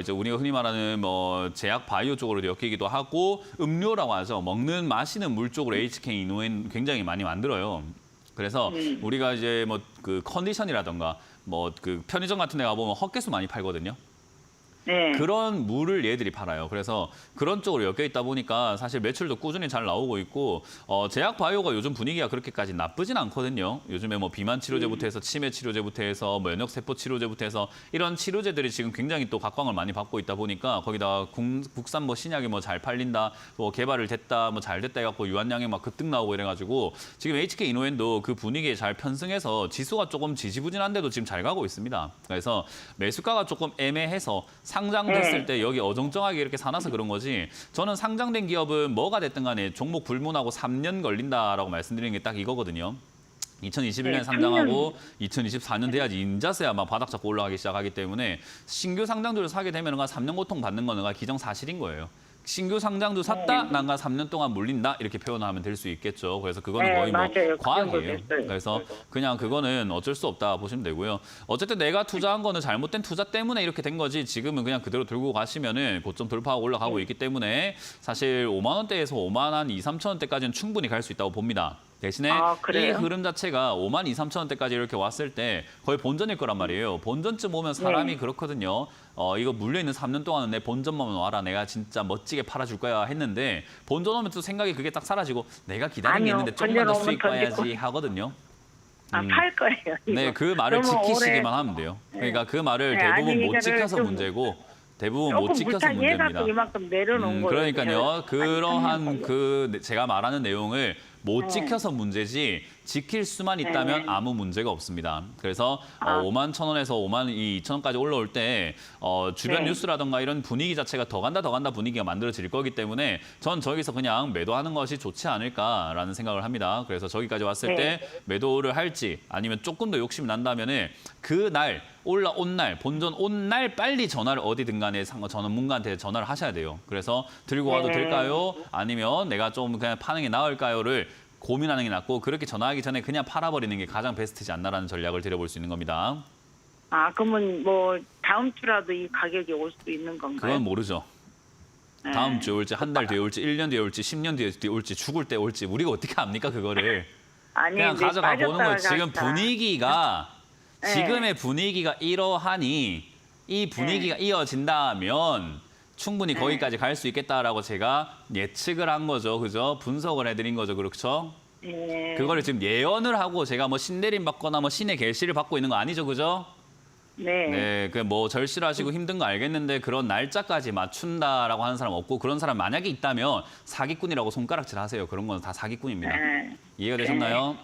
이제 우리가 흔히 말하는 뭐 제약 바이오 쪽으로 엮이기도 하고, 음료라고 하죠. 먹는 마시는 물 쪽으로 HK 이노웨이는 굉장히 많이 만들어요. 그래서 우리가 이제 뭐 그 컨디션이라던가 뭐 그 편의점 같은 데 가보면 헛개수 많이 팔거든요. 네. 그런 물을 얘들이 팔아요. 그래서 그런 쪽으로 엮여 있다 보니까 사실 매출도 꾸준히 잘 나오고 있고, 제약 바이오가 요즘 분위기가 그렇게까지 나쁘진 않거든요. 요즘에 뭐 비만 치료제부터 해서 치매 치료제부터 해서 뭐 면역 세포 치료제부터 해서 이런 치료제들이 지금 굉장히 또 각광을 많이 받고 있다 보니까, 거기다 국산 뭐 신약이 뭐 잘 팔린다, 뭐 개발을 됐다, 뭐 잘 됐다 해갖고 유한량이 막 급등 나오고 이래가지고 지금 HK 이노엔도 그 분위기에 잘 편승해서 지수가 조금 지지부진한데도 지금 잘 가고 있습니다. 그래서 매수가가 조금 애매해서 상장됐을 때 여기 어정쩡하게 이렇게 사놔서 그런 거지, 저는 상장된 기업은 뭐가 됐든 간에 종목 불문하고 3년 걸린다라고 말씀드리는 게 딱 이거거든요. 2021년 상장하고 2024년 돼야지 인자세야 막 바닥 잡고 올라가기 시작하기 때문에, 신규 상장주를 사게 되면 3년 고통 받는 거는 기정사실인 거예요. 신규 상장주 샀다, 난가 3년 동안 물린다, 이렇게 표현하면 될 수 있겠죠. 그래서 그거는 거의 뭐 맞아요. 과학이에요. 그 정도 그래서 그냥 그거는 어쩔 수 없다 보시면 되고요. 어쨌든 내가 투자한 거는 잘못된 투자 때문에 이렇게 된 거지, 지금은 그냥 그대로 들고 가시면은 고점 돌파하고 올라가고 있기 때문에 사실 5만 원대에서 5만 한 2, 3천 원대까지는 충분히 갈 수 있다고 봅니다. 대신에 이 그래요? 흐름 자체가 5만 2, 3천 원대까지 이렇게 왔을 때 거의 본전일 거란 말이에요. 본전쯤 오면 사람이 그렇거든요. 이거 물려있는 3년 동안은 내 본전만 와라, 내가 진짜 멋지게 팔아줄 거야 했는데, 본전 오면 또 생각이 그게 딱 사라지고 내가 기다린 게 아니요, 있는데 조금만 더 본전 수익 오면 봐야지 던지고. 하거든요. 팔 거예요. 이거. 네, 그 말을 너무 지키시기만 오래- 하면 돼요. 그러니까 그 말을 네, 대부분 아니, 못 이거를 지켜서 좀 문제고, 대부분 못 조금 지켜서 무탄 문제입니다. 해갖고 이만큼 내려놓은 거예요. 그러니까요. 그러한 아니, 그 제가 말하는 내용을 못 지켜서 문제지, 지킬 수만 있다면 아무 문제가 없습니다. 그래서 5만 1,000원에서 5만 2,000원까지 올라올 때 주변 뉴스라든가 이런 분위기 자체가 더 간다 분위기가 만들어질 거기 때문에 전 저기서 그냥 매도하는 것이 좋지 않을까라는 생각을 합니다. 그래서 저기까지 왔을 때 매도를 할지, 아니면 조금 더 욕심이 난다면은 그날 올라온 날, 본전 온 날 빨리 전화를 어디든 간에 전문가한테 전화를 하셔야 돼요. 그래서 들고 와도 될까요? 아니면 내가 좀 그냥 파는 게 나을까요?를 고민하는 게 낫고, 그렇게 전화하기 전에 그냥 팔아버리는 게 가장 베스트지 않나라는 전략을 드려볼 수 있는 겁니다. 그러면 뭐 다음 주라도 이 가격이 올 수도 있는 건가요? 그건 모르죠. 다음 주에 올지, 한 달 뒤에 올지, 1년 뒤에 올지, 10년 뒤에 올지, 죽을 때 올지 우리가 어떻게 압니까 그거를. 아니, 그냥 근데 가져가 보는 거예요. 빠졌다가 지금 갔다. 분위기가 지금의 분위기가 이러하니, 이 분위기가 이어진다면 충분히 거기까지 갈 수 있겠다라고 제가 예측을 한 거죠. 그죠? 분석을 해드린 거죠. 그렇죠? 그거를 지금 예언을 하고 제가 뭐 신내림 받거나 뭐 신의 계시를 받고 있는 거 아니죠. 그죠? 네, 그 뭐 절실하시고 힘든 거 알겠는데 그런 날짜까지 맞춘다라고 하는 사람 없고, 그런 사람 만약에 있다면 사기꾼이라고 손가락질 하세요. 그런 건 다 사기꾼입니다. 이해가 되셨나요?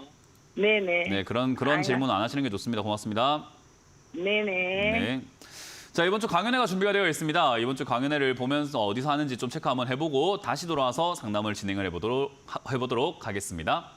네네. 네, 그런 질문 안 하시는 게 좋습니다. 고맙습니다. 네네. 네. 자, 이번 주 강연회가 준비가 되어 있습니다. 이번 주 강연회를 보면서 어디서 하는지 좀 체크 한번 해보고 다시 돌아와서 상담을 진행을 해보도록 하겠습니다.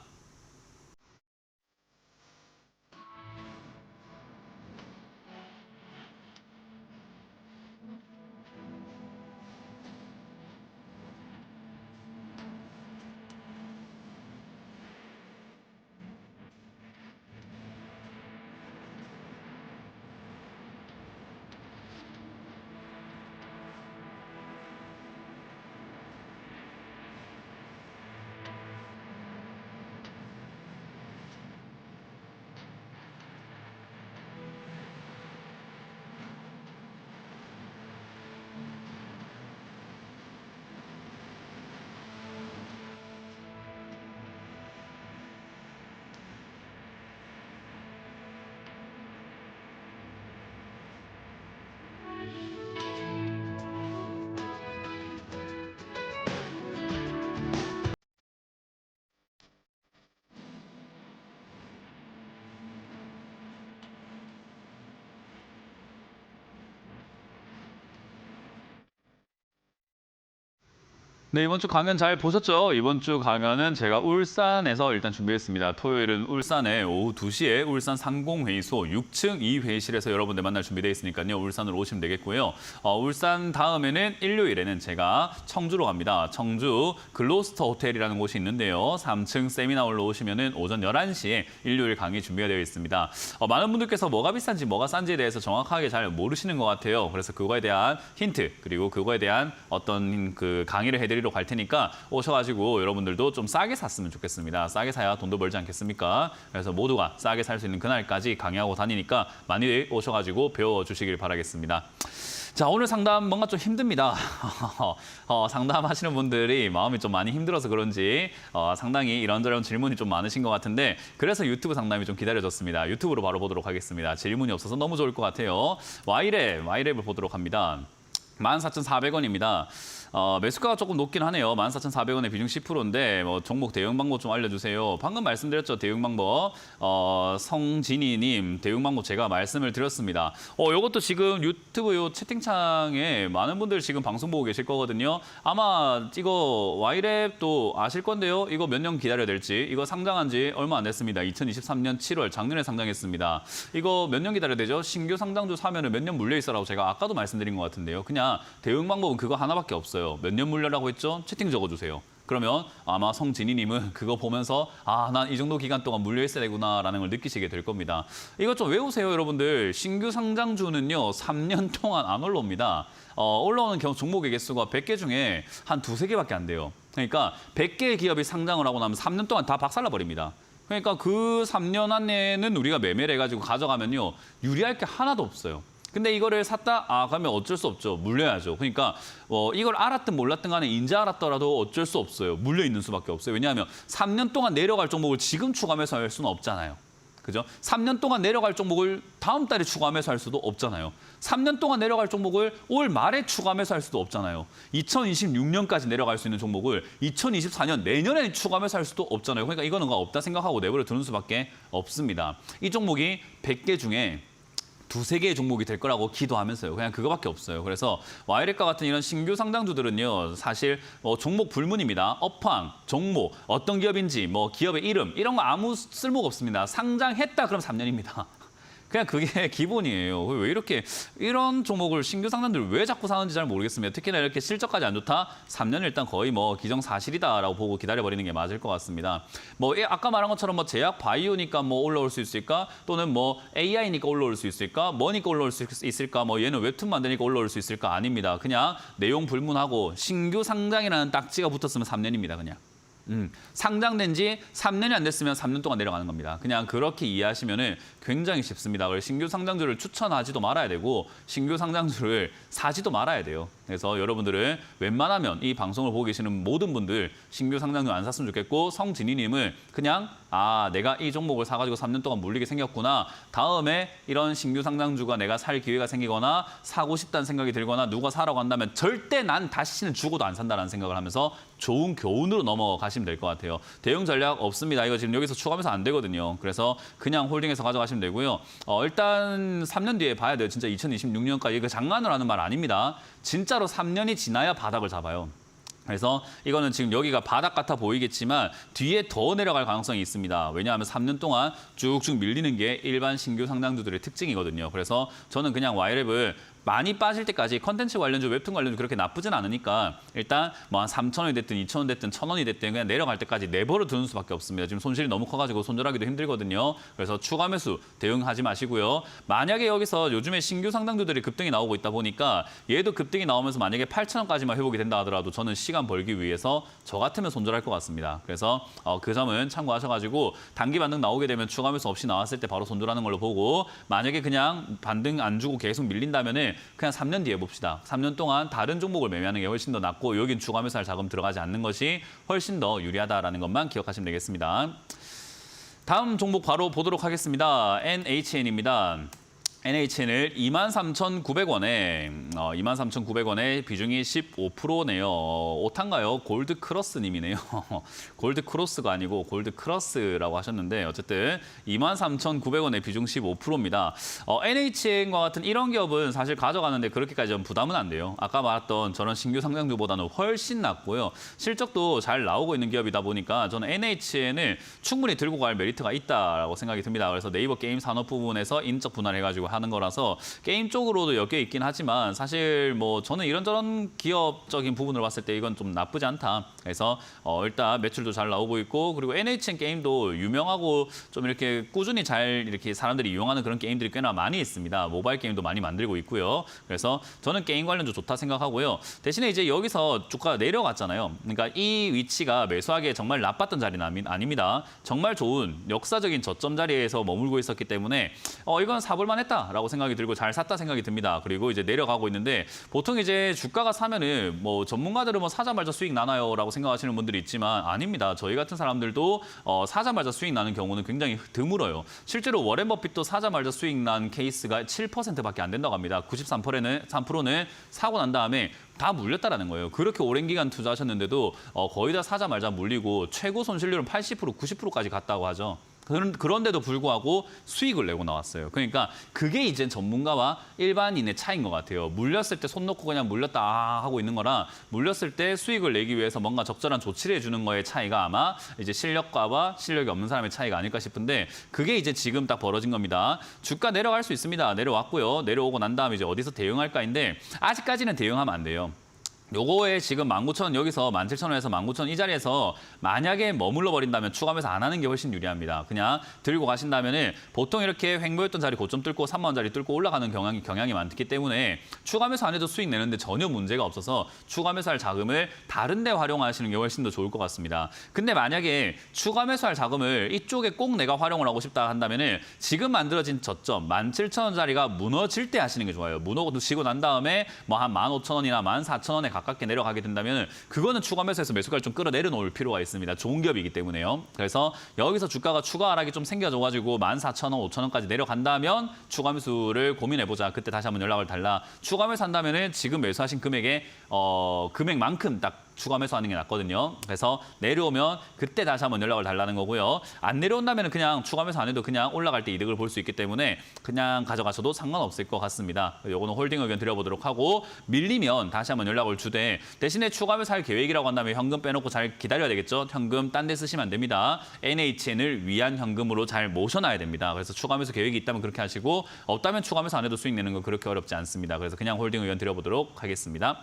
네, 이번 주 강연 잘 보셨죠? 이번 주 강연은 제가 울산에서 일단 준비했습니다. 토요일은 울산에 오후 2시에 울산 상공회의소 6층 2회실에서 여러분들 만날 준비되어 있으니까요. 울산으로 오시면 되겠고요. 울산 다음에는 일요일에는 제가 청주로 갑니다. 청주 글로스터 호텔이라는 곳이 있는데요. 3층 세미나홀로 오시면은 오전 11시에 일요일 강의 준비가 되어 있습니다. 많은 분들께서 뭐가 비싼지 뭐가 싼지에 대해서 정확하게 잘 모르시는 것 같아요. 그래서 그거에 대한 힌트 그리고 그거에 대한 어떤 그 강의를 해드리러 갈 테니까 오셔가지고 여러분들도 좀 싸게 샀으면 좋겠습니다. 싸게 사야 돈도 벌지 않겠습니까? 그래서 모두가 싸게 살 수 있는 그날까지 강의하고 다니니까 많이 오셔가지고 배워주시길 바라겠습니다. 자, 오늘 상담 뭔가 좀 힘듭니다. 상담하시는 분들이 마음이 좀 많이 힘들어서 그런지 상당히 이런저런 질문이 좀 많으신 것 같은데 그래서 유튜브 상담이 좀 기다려졌습니다. 유튜브로 바로 보도록 하겠습니다. 질문이 없어서 너무 좋을 것 같아요. Y랩을 보도록 합니다. 14,400원입니다. 매수가가 조금 높긴 하네요. 14,400원에 비중 10%인데 종목 대응 방법 좀 알려주세요. 방금 말씀드렸죠. 대응 방법. 성진희님 대응 방법 제가 말씀을 드렸습니다. 이것도 지금 유튜브 요 채팅창에 많은 분들 지금 방송 보고 계실 거거든요. 아마 이거 Y랩도 아실 건데요. 이거 몇 년 기다려야 될지. 이거 상장한 지 얼마 안 됐습니다. 2023년 7월 작년에 상장했습니다. 이거 몇 년 기다려야 되죠? 신규 상장주 사면은 몇 년 물려 있어라고 제가 아까도 말씀드린 것 같은데요. 그냥 대응 방법은 그거 하나밖에 없어요. 몇 년 물려라고 했죠? 채팅 적어주세요. 그러면 아마 성진희님은 그거 보면서 난 이 정도 기간 동안 물려 있어야 되구나라는 걸 느끼시게 될 겁니다. 이거 좀 외우세요, 여러분들. 신규 상장주는요, 3년 동안 안 올라옵니다. 올라오는 경우 종목의 개수가 100개 중에 한 2~3개밖에 안 돼요. 그러니까 100개의 기업이 상장을 하고 나면 3년 동안 다 박살나 버립니다. 그러니까 그 3년 안에는 우리가 매매를 해가지고 가져가면요, 유리할 게 하나도 없어요. 근데 이거를 샀다? 그러면 어쩔 수 없죠. 물려야죠. 그러니까 이걸 알았든 몰랐든 간에 인제 알았더라도 어쩔 수 없어요. 물려 있는 수밖에 없어요. 왜냐하면 3년 동안 내려갈 종목을 지금 추가 매수할 수는 없잖아요. 그죠? 3년 동안 내려갈 종목을 다음 달에 추가 매수할 수도 없잖아요. 3년 동안 내려갈 종목을 올 말에 추가 매수할 수도 없잖아요. 2026년까지 내려갈 수 있는 종목을 2024년 내년에 추가 매수할 수도 없잖아요. 그러니까 이거는 없다 생각하고 내버려 두는 수밖에 없습니다. 이 종목이 100개 중에 2~3개의 종목이 될 거라고 기도하면서요. 그냥 그거밖에 없어요. 그래서 Y랩과 같은 이런 신규 상장주들은요. 사실 종목 불문입니다. 업황, 종목, 어떤 기업인지, 기업의 이름 이런 거 아무 쓸모가 없습니다. 상장했다 그럼 3년입니다. 그냥 그게 기본이에요. 왜 이렇게 이런 종목을 신규 상장들을 왜 자꾸 사는지 잘 모르겠습니다. 특히나 이렇게 실적까지 안 좋다? 3년은 일단 거의 기정사실이다라고 보고 기다려버리는 게 맞을 것 같습니다. 아까 말한 것처럼 제약 바이오니까 올라올 수 있을까? 또는 AI니까 올라올 수 있을까? 뭐니까 올라올 수 있을까? 얘는 웹툰 만드니까 올라올 수 있을까? 아닙니다. 그냥 내용 불문하고 신규 상장이라는 딱지가 붙었으면 3년입니다. 그냥. 상장된 지 3년이 안 됐으면 3년 동안 내려가는 겁니다. 그냥 그렇게 이해하시면 굉장히 쉽습니다. 그래서 신규 상장주를 추천하지도 말아야 되고 신규 상장주를 사지도 말아야 돼요. 그래서 여러분들은 웬만하면 이 방송을 보고 계시는 모든 분들 신규 상장주 안 샀으면 좋겠고 성진희님을 그냥 내가 이 종목을 사가지고 3년 동안 물리게 생겼구나. 다음에 이런 신규 상장주가 내가 살 기회가 생기거나 사고 싶다는 생각이 들거나 누가 사라고 한다면 절대 난 다시는 죽어도 안 산다는 생각을 하면서 좋은 교훈으로 넘어가시면 될 것 같아요. 대응 전략 없습니다. 이거 지금 여기서 추가하면서 안 되거든요. 그래서 그냥 홀딩해서 가져가시면 되고요. 일단 3년 뒤에 봐야 돼요. 진짜 2026년까지. 이거 장난으로 하는 말 아닙니다. 진짜로 3년이 지나야 바닥을 잡아요. 그래서 이거는 지금 여기가 바닥 같아 보이겠지만 뒤에 더 내려갈 가능성이 있습니다. 왜냐하면 3년 동안 쭉쭉 밀리는 게 일반 신규 상장주들의 특징이거든요. 그래서 저는 그냥 Y랩을 많이 빠질 때까지 컨텐츠 관련주, 웹툰 관련주 그렇게 나쁘진 않으니까 일단 한 3,000원이 됐든 2,000원 됐든 1,000원이 됐든 그냥 내려갈 때까지 내버려 두는 수밖에 없습니다. 지금 손실이 너무 커가지고 손절하기도 힘들거든요. 그래서 추가 매수 대응하지 마시고요. 만약에 여기서 요즘에 신규 상장주들이 급등이 나오고 있다 보니까 얘도 급등이 나오면서 만약에 8,000원까지만 회복이 된다 하더라도 저는 시간 벌기 위해서 저 같으면 손절할 것 같습니다. 그래서 그 점은 참고하셔가지고 단기 반등 나오게 되면 추가 매수 없이 나왔을 때 바로 손절하는 걸로 보고 만약에 그냥 반등 안 주고 계속 밀린다면은 그냥 3년 뒤에 봅시다. 3년 동안 다른 종목을 매매하는 게 훨씬 더 낫고 여긴 추가 매수할 자금 들어가지 않는 것이 훨씬 더 유리하다라는 것만 기억하시면 되겠습니다. 다음 종목 바로 보도록 하겠습니다. NHN입니다. NHN을 23,900원에 23,900원에 비중이 15%네요. 오탄가요? 골드 크로스님이네요. 골드 크로스가 아니고 골드 크로스라고 하셨는데 어쨌든 23,900원에 비중 15%입니다. NHN과 같은 이런 기업은 사실 가져가는데 그렇게까지 좀 부담은 안 돼요. 아까 말했던 저런 신규 상장주보다는 훨씬 낮고요. 실적도 잘 나오고 있는 기업이다 보니까 저는 NHN을 충분히 들고 갈 메리트가 있다라고 생각이 듭니다. 그래서 네이버 게임 산업 부분에서 인적 분할을 해가지고 하는 거라서 게임 쪽으로도 엮여 있긴 하지만 사실 뭐 저는 이런저런 기업적인 부분을 봤을 때 이건 좀 나쁘지 않다. 그래서 일단 매출도 잘 나오고 있고 그리고 NHN 게임도 유명하고 좀 이렇게 꾸준히 잘 이렇게 사람들이 이용하는 그런 게임들이 꽤나 많이 있습니다. 모바일 게임도 많이 만들고 있고요. 그래서 저는 게임 관련주 좋다 생각하고요. 대신에 이제 여기서 주가가 내려갔잖아요. 그러니까 이 위치가 매수하기에 정말 나빴던 자리는 아닙니다. 정말 좋은 역사적인 저점 자리에서 머물고 있었기 때문에 이건 사볼만 했다라고 생각이 들고 잘 샀다 생각이 듭니다. 그리고 이제 내려가고 있는데 보통 이제 주가가 사면은 뭐 전문가들은 뭐 사자마자 수익 나나요라고 생각하시는 분들이 있지만 아닙니다. 저희 같은 사람들도 사자마자 수익 나는 경우는 굉장히 드물어요. 실제로 워렌 버핏도 사자마자 수익 난 케이스가 7%밖에 안 된다고 합니다. 93%는 사고 난 다음에 다 물렸다라는 거예요. 그렇게 오랜 기간 투자하셨는데도 거의 다 사자마자 물리고 최고 손실률은 80%, 90%까지 갔다고 하죠. 그런데도 불구하고 수익을 내고 나왔어요. 그러니까 그게 이제 전문가와 일반인의 차이인 것 같아요. 물렸을 때 손 놓고 그냥 물렸다 하고 있는 거랑 물렸을 때 수익을 내기 위해서 뭔가 적절한 조치를 해주는 거의 차이가 아마 이제 실력가와 실력이 없는 사람의 차이가 아닐까 싶은데 그게 이제 지금 딱 벌어진 겁니다. 주가 내려갈 수 있습니다. 내려왔고요. 내려오고 난 다음에 이제 어디서 대응할까인데 아직까지는 대응하면 안 돼요. 요거에 지금 19,000원 여기서 17,000원에서 19,000원 이 자리에서 만약에 머물러 버린다면 추가매수 안 하는 게 훨씬 유리합니다. 그냥 들고 가신다면은 보통 이렇게 횡보했던 자리 고점 뚫고 3만 원짜리 뚫고 올라가는 경향이 많기 때문에 추가매수 안 해도 수익 내는데 전혀 문제가 없어서 추가매수할 자금을 다른 데 활용하시는 게 훨씬 더 좋을 것 같습니다. 근데 만약에 추가매수할 자금을 이쪽에 꼭 내가 활용을 하고 싶다 한다면은 지금 만들어진 저점 17,000원짜리가 무너질 때 하시는 게 좋아요. 무너지고 난 다음에 뭐 한 15,000원이나 14,000원에 가깝게 내려가게 된다면 그거는 추가 매수해서 매수가를 좀 끌어내려 놓을 필요가 있습니다. 좋은 기업이기 때문에요. 그래서 여기서 주가가 추가 하락이 좀 생겨져가지고 14,000원, 5,000원까지 내려간다면 추가 매수를 고민해보자. 그때 다시 한번 연락을 달라. 추가 매수한다면 지금 매수하신 금액의 금액만큼 딱 추가 매수하는 게 낫거든요. 그래서 내려오면 그때 다시 한번 연락을 달라는 거고요. 안 내려온다면 그냥 추가 매수 안 해도 그냥 올라갈 때 이득을 볼 수 있기 때문에 그냥 가져가셔도 상관없을 것 같습니다. 요거는 홀딩 의견 드려보도록 하고 밀리면 다시 한번 연락을 주되 대신에 추가 매수할 계획이라고 한다면 현금 빼놓고 잘 기다려야 되겠죠. 현금 딴 데 쓰시면 안 됩니다. NHN을 위한 현금으로 잘 모셔놔야 됩니다. 그래서 추가 매수 계획이 있다면 그렇게 하시고 없다면 추가 매수 안 해도 수익 내는 건 그렇게 어렵지 않습니다. 그래서 그냥 홀딩 의견 드려보도록 하겠습니다.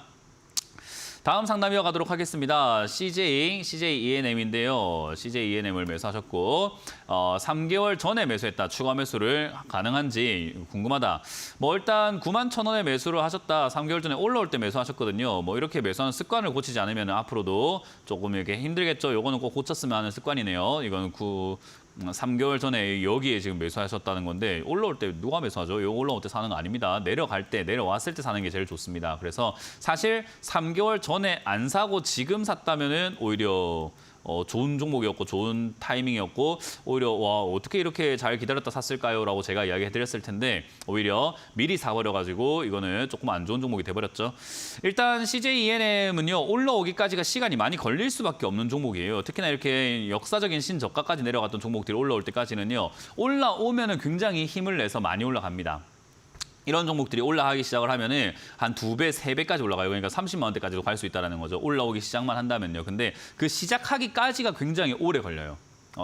다음 상담 이어가도록 하겠습니다. CJ ENM인데요. CJ ENM을 매수하셨고 3개월 전에 매수했다. 추가 매수를 가능한지 궁금하다. 뭐 일단 91,000원에 매수를 하셨다. 3개월 전에 올라올 때 매수하셨거든요. 뭐 이렇게 매수하는 습관을 고치지 않으면 앞으로도 조금 이렇게 힘들겠죠. 요거는 꼭 고쳤으면 하는 습관이네요. 이거는 3개월 전에 여기에 지금 매수하셨다는 건데 올라올 때 누가 매수하죠? 이거 올라올 때 사는 거 아닙니다. 내려갈 때, 내려왔을 때 사는 게 제일 좋습니다. 그래서 사실 3개월 전에 안 사고 지금 샀다면은 오히려 좋은 종목이었고 좋은 타이밍이었고 오히려 와 어떻게 이렇게 잘 기다렸다 샀을까요? 라고 제가 이야기해드렸을 텐데 오히려 미리 사버려가지고 이거는 조금 안 좋은 종목이 돼버렸죠. 일단 CJ ENM은요 올라오기까지가 시간이 많이 걸릴 수밖에 없는 종목이에요. 특히나 이렇게 역사적인 신저가까지 내려갔던 종목들이 올라올 때까지는요 올라오면은 굉장히 힘을 내서 많이 올라갑니다. 이런 종목들이 올라가기 시작을 하면은 한 2배, 3배까지 올라가요. 그러니까 30만 원대까지도 갈 수 있다는 거죠. 올라오기 시작만 한다면요. 근데 그 시작하기까지가 굉장히 오래 걸려요.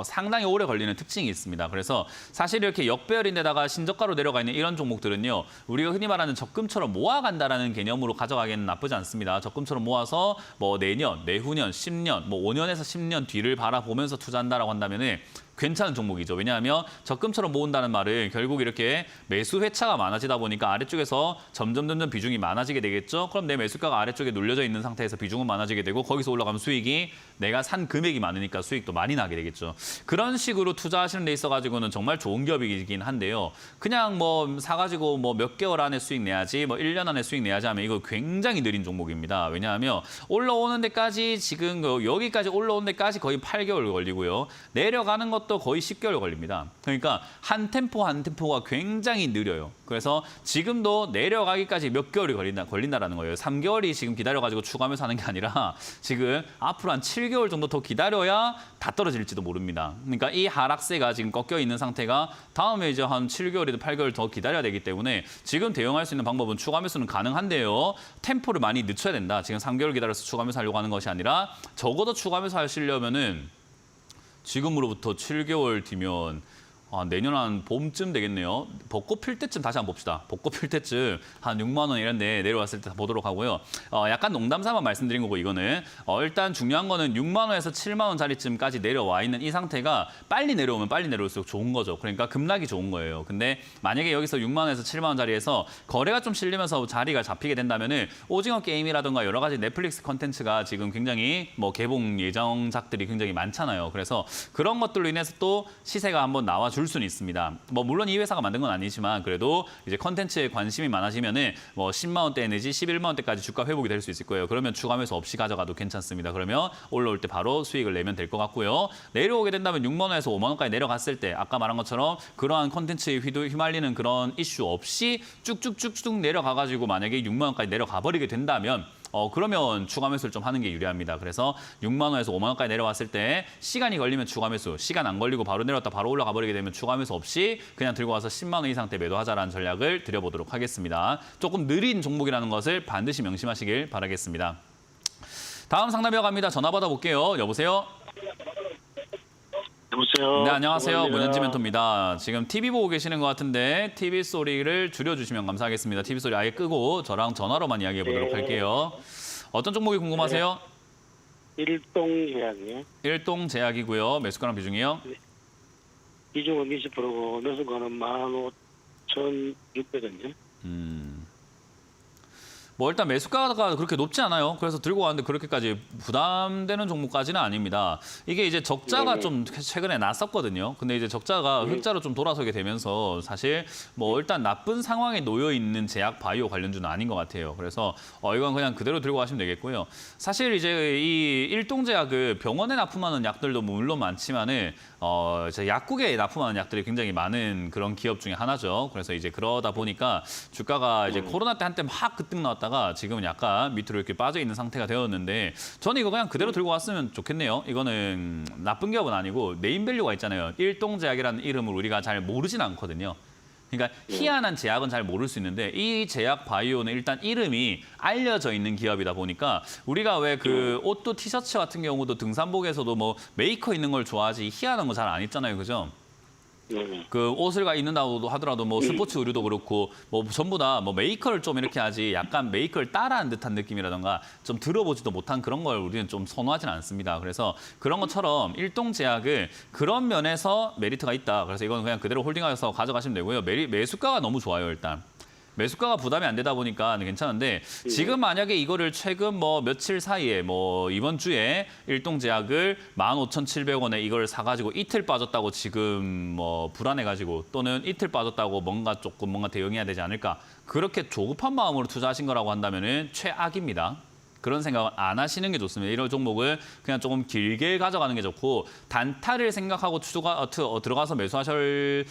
상당히 오래 걸리는 특징이 있습니다. 그래서 사실 이렇게 역배열인데다가 신저가로 내려가 있는 이런 종목들은요. 우리가 흔히 말하는 적금처럼 모아간다라는 개념으로 가져가기에는 나쁘지 않습니다. 적금처럼 모아서 뭐 내년, 내후년, 10년, 뭐 5년에서 10년 뒤를 바라보면서 투자한다라고 한다면은 괜찮은 종목이죠. 왜냐하면 적금처럼 모은다는 말은 결국 이렇게 매수 회차가 많아지다 보니까 아래쪽에서 점점 비중이 많아지게 되겠죠. 그럼 내 매수가가 아래쪽에 눌려져 있는 상태에서 비중은 많아지게 되고 거기서 올라가면 수익이 내가 산 금액이 많으니까 수익도 많이 나게 되겠죠. 그런 식으로 투자하시는 데 있어가지고는 정말 좋은 기업이긴 한데요. 그냥 뭐 사가지고 뭐 몇 개월 안에 수익 내야지, 뭐 1년 안에 수익 내야지 하면 이거 굉장히 느린 종목입니다. 왜냐하면 올라오는 데까지 지금 여기까지 올라오는 데까지 거의 8개월 걸리고요. 내려가는 것도 것도 거의 10개월 걸립니다. 그러니까 한 템포 한 템포가 굉장히 느려요. 그래서 지금도 내려가기까지 몇 개월이 걸린다라는 거예요. 3개월이 지금 기다려가지고 추가하면서 하는 게 아니라 지금 앞으로 한 7개월 정도 더 기다려야 다 떨어질지도 모릅니다. 그러니까 이 하락세가 지금 꺾여 있는 상태가 다음에 이제 한 7개월이든 8개월 더 기다려야 되기 때문에 지금 대응할 수 있는 방법은 추가 매수는 가능한데요. 템포를 많이 늦춰야 된다. 지금 3개월 기다려서 추가 매수 하려고 하는 것이 아니라 적어도 추가 매수 하시려면은 지금으로부터 7개월 뒤면 내년 한 봄쯤 되겠네요. 벚꽃 필 때쯤 다시 한번 봅시다. 벚꽃 필 때쯤 한 6만 원 이런 데 내려왔을 때 보도록 하고요. 약간 농담 삼아 말씀드린 거고 이거는 일단 중요한 거는 6만 원에서 7만 원짜리쯤까지 내려와 있는 이 상태가 빨리 내려오면 빨리 내려올수록 좋은 거죠. 그러니까 급락이 좋은 거예요. 근데 만약에 여기서 6만 원에서 7만 원짜리에서 거래가 좀 실리면서 자리가 잡히게 된다면은 오징어 게임이라든가 여러 가지 넷플릭스 컨텐츠가 지금 굉장히 뭐 개봉 예정작들이 굉장히 많잖아요. 그래서 그런 것들로 인해서 또 시세가 한번 나와 줄 수는 있습니다. 뭐 물론 이 회사가 만든 건 아니지만 그래도 이제 컨텐츠에 관심이 많아지면은 뭐 10만 원대 내지 11만 원대까지 주가 회복이 될 수 있을 거예요. 그러면 추가 매수 없이 가져가도 괜찮습니다. 그러면 올라올 때 바로 수익을 내면 될 것 같고요. 내려오게 된다면 6만 원에서 5만 원까지 내려갔을 때 아까 말한 것처럼 그러한 컨텐츠에 휘말리는 그런 이슈 없이 쭉쭉쭉쭉 내려가가지고 만약에 6만 원까지 내려가 버리게 된다면 그러면 추가 매수를 좀 하는 게 유리합니다. 그래서 6만 원에서 5만 원까지 내려왔을 때 시간이 걸리면 추가 매수, 시간 안 걸리고 바로 내려왔다 바로 올라가 버리게 되면 추가 매수 없이 그냥 들고 와서 10만 원 이상 대 매도하자라는 전략을 드려보도록 하겠습니다. 조금 느린 종목이라는 것을 반드시 명심하시길 바라겠습니다. 다음 상담 이어갑니다. 전화 받아볼게요. 여보세요? 여보세요. 네, 안녕하세요. 고맙습니다. 문현지 멘토입니다. 지금 TV 보고 계시는 것 같은데 TV 소리를 줄여주시면 감사하겠습니다. TV 소리 아예 끄고 저랑 전화로만 이야기해 보도록 할게요. 어떤 종목이 궁금하세요? 일동제약이요. 일동제약이고요. 매수가랑 비중이요? 비중은 20%고 매수가는 15,600원이요. 뭐 일단 매수가가 그렇게 높지 않아요. 그래서 들고 왔는데 그렇게까지 부담되는 종목까지는 아닙니다. 이게 이제 적자가 네네. 좀 최근에 났었거든요. 근데 이제 적자가 흑자로 좀 돌아서게 되면서 사실 뭐 일단 나쁜 상황에 놓여 있는 제약 바이오 관련주는 아닌 것 같아요. 그래서 이건 그냥 그대로 들고 가시면 되겠고요. 사실 이제 이 일동제약을 병원에 납품하는 약들도 물론 많지만은 이제 약국에 납품하는 약들이 굉장히 많은 그런 기업 중에 하나죠. 그래서 이제 그러다 보니까 주가가 이제 코로나 때 한때 막 급등 나왔다가 지금은 약간 밑으로 이렇게 빠져 있는 상태가 되었는데 저는 이거 그냥 그대로 들고 왔으면 좋겠네요. 이거는 나쁜 기업은 아니고 네임밸류가 있잖아요. 일동제약이라는 이름을 우리가 잘 모르진 않거든요. 그러니까 희한한 제약은 잘 모를 수 있는데 이 제약 바이오는 일단 이름이 알려져 있는 기업이다 보니까 우리가 왜 그 옷도 티셔츠 같은 경우도 등산복에서도 뭐 메이커 있는 걸 좋아하지 희한한 거 잘 안 입잖아요. 그죠? 그 옷을 입는다고 하더라도 뭐 스포츠 의류도 그렇고 뭐 전부 다 뭐 메이커를 좀 이렇게 하지 약간 메이커를 따라한 듯한 느낌이라던가 좀 들어보지도 못한 그런 걸 우리는 좀 선호하지는 않습니다. 그래서 그런 것처럼 일동제약을 그런 면에서 메리트가 있다. 그래서 이건 그냥 그대로 홀딩해서 가져가시면 되고요. 매수가가 너무 좋아요, 일단. 매수가가 부담이 안 되다 보니까 괜찮은데 지금 만약에 이거를 최근 뭐 며칠 사이에 뭐 이번 주에 일동제약을 15,700원에 이걸 사가지고 이틀 빠졌다고 지금 뭐 불안해가지고 또는 이틀 빠졌다고 뭔가 대응해야 되지 않을까 그렇게 조급한 마음으로 투자하신 거라고 한다면은 최악입니다. 그런 생각은 안 하시는 게 좋습니다. 이런 종목을 그냥 조금 길게 가져가는 게 좋고 단타를 생각하고 들어가서 매수하실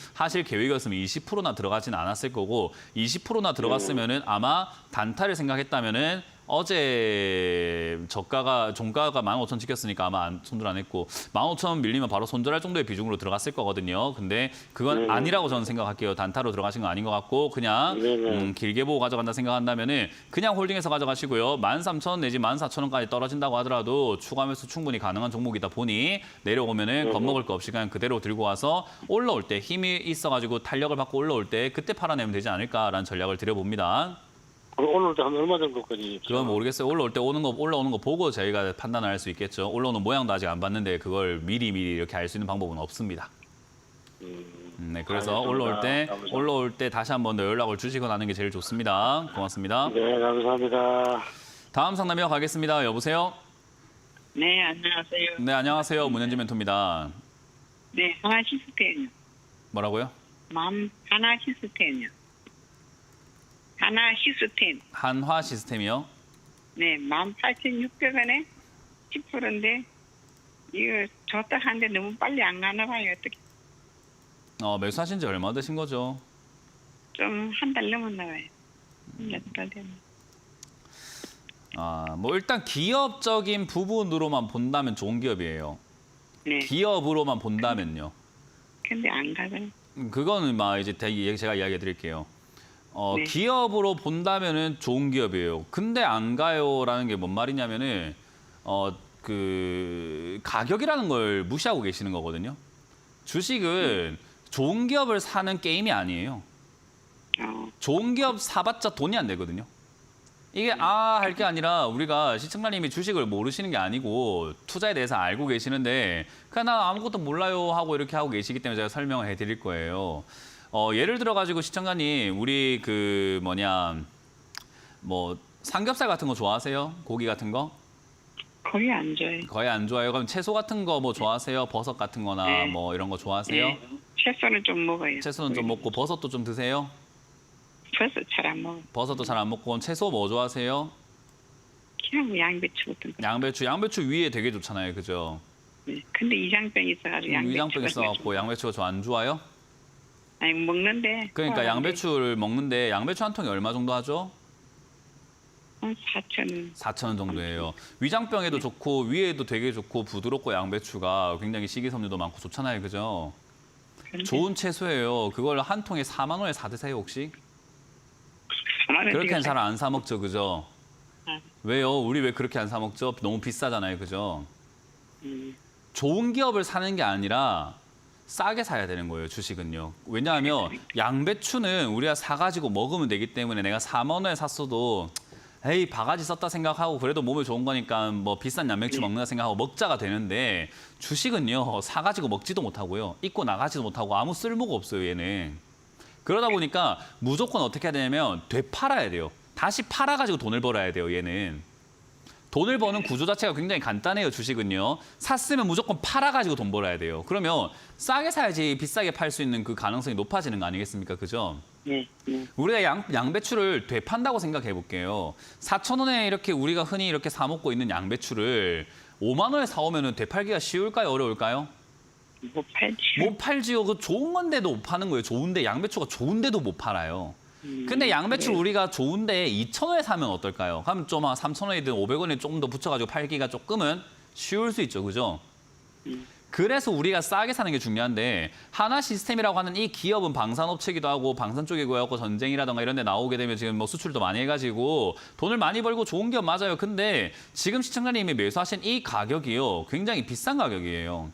계획이었으면 20%나 들어가지는 않았을 거고 20%나 들어갔으면은 아마 단타를 생각했다면은 어제 종가가 15,000 찍혔으니까 아마 손절 안 했고 15,000 밀리면 바로 손절할 정도의 비중으로 들어갔을 거거든요. 근데 그건 아니라고 저는 생각할게요. 단타로 들어가신 건 아닌 것 같고 그냥 길게 보고 가져간다 생각한다면은 그냥 홀딩해서 가져가시고요. 13,000 내지 14,000원까지 떨어진다고 하더라도 추가 매수 충분히 가능한 종목이다 보니 내려오면은 겁먹을 거 없이 그냥 그대로 들고 와서 올라올 때 힘이 있어가지고 탄력을 받고 올라올 때 그때 팔아내면 되지 않을까라는 전략을 드려봅니다. 오늘도 한 얼마 정도까지? 그건 모르겠어요. 올라올 때 올라오는 거 보고 저희가 판단을 할 수 있겠죠. 올라오는 모양도 아직 안 봤는데 그걸 미리 이렇게 알 수 있는 방법은 없습니다. 네, 그래서 알겠습니다. 올라올 때 다시 한번 더 연락을 주시고 나는 게 제일 좋습니다. 고맙습니다. 네, 감사합니다. 다음 상담 이어가겠습니다. 여보세요? 네, 안녕하세요. 네, 안녕하세요. 문현지 멘토입니다. 네, 하나 시스템이요. 뭐라고요? 하나 시스템이요. 하나 시스템. 한화 시스템이요? 네, 18,600원에 10%인데 이거 좋다 하는데 너무 빨리 안 가나 봐요. 어떻게 매수하신 지 얼마 되신 거죠? 좀 한 달 넘었나 봐요. 몇 달 됐나. 뭐 일단 기업적인 부분으로만 본다면 좋은 기업이에요. 네. 기업으로만 본다면요. 근데 안 가더라고요. 그거는 막 이제 제가 이야기해 드릴게요. 네. 기업으로 본다면은 좋은 기업이에요. 근데 안 가요라는 게 뭔 말이냐면은 그 가격이라는 걸 무시하고 계시는 거거든요. 주식은 좋은 기업을 사는 게임이 아니에요. 좋은 기업 사봤자 돈이 안 되거든요. 이게 할 게 아니라 우리가 시청자님이 주식을 모르시는 게 아니고 투자에 대해서 알고 계시는데 그냥 나 아무것도 몰라요 하고 이렇게 하고 계시기 때문에 제가 설명을 해드릴 거예요. 예를 들어 가지고 시청자님 우리 뭐 삼겹살 같은 거 좋아하세요? 고기 같은 거? 거의 안 줘요. 거의 안 좋아해요. 그럼 채소 같은 거 뭐 좋아하세요? 버섯 같은 거나 네. 뭐 이런 거 좋아하세요? 네. 채소는 좀 먹어요. 채소는 좀 먹고 버섯도 좀 드세요? 버섯 잘 안 먹어. 버섯도 잘 안 먹고 그럼 채소 뭐 좋아하세요? 그냥 뭐 양배추 같은 거. 양배추 위에 되게 좋잖아요. 그죠? 네. 근데 이장병 있어가지고 양배추. 위장병 있어갖고 양배추가 좀 안 좋아요? 아니 먹는데. 그러니까 소화가 안 돼. 양배추를 먹는데 양배추 한 통이 얼마 정도 하죠? 4,000원. 4,000원 정도예요. 위장병에도 좋고 위에도 되게 좋고 부드럽고 양배추가 굉장히 식이섬유도 많고 좋잖아요. 그죠? 좋은 채소예요. 그걸 한 통에 4만 원에 사 드세요 혹시? 그렇게는 잘 안 사 먹죠. 그죠? 왜요? 우리 왜 그렇게 안 사 먹죠? 너무 비싸잖아요. 그죠? 좋은 기업을 사는 게 아니라 싸게 사야 되는 거예요, 주식은요. 왜냐하면 양배추는 우리가 사가지고 먹으면 되기 때문에 내가 4만 원에 샀어도 에이 바가지 썼다 생각하고 그래도 몸에 좋은 거니까 뭐 비싼 양배추 먹는다 생각하고 먹자가 되는데 주식은요 사가지고 먹지도 못하고요 입고 나가지도 못하고 아무 쓸모가 없어요 얘는. 그러다 보니까 무조건 어떻게 해야 되냐면 되팔아야 돼요. 다시 팔아가지고 돈을 벌어야 돼요 얘는. 돈을 버는 구조 자체가 굉장히 간단해요 주식은요. 샀으면 무조건 팔아가지고 돈 벌어야 돼요. 그러면 싸게 사야지 비싸게 팔 수 있는 그 가능성이 높아지는 거 아니겠습니까? 그죠? 네. 네. 우리가 양배추를 되판다고 생각해 볼게요. 4,000원에 이렇게 우리가 흔히 이렇게 사 먹고 있는 양배추를 5만 원에 사오면 되팔기가 쉬울까요? 어려울까요? 못 팔지. 못 팔지요. 그 좋은 건데도 못 파는 거예요. 좋은데 양배추가 좋은데도 못 팔아요. 근데 양배추 네. 우리가 좋은데 2,000원에 사면 어떨까요? 그럼 좀 3,000원이든 500원에 조금 더 붙여가지고 팔기가 조금은 쉬울 수 있죠. 그죠? 그래서 우리가 싸게 사는 게 중요한데 하나 시스템이라고 하는 이 기업은 방산업체기도 하고 방산 쪽이고 하고 전쟁이라던가 이런 데 나오게 되면 지금 뭐 수출도 많이 해가지고 돈을 많이 벌고 좋은 기업 맞아요. 근데 지금 시청자님이 매수하신 이 가격이요. 굉장히 비싼 가격이에요.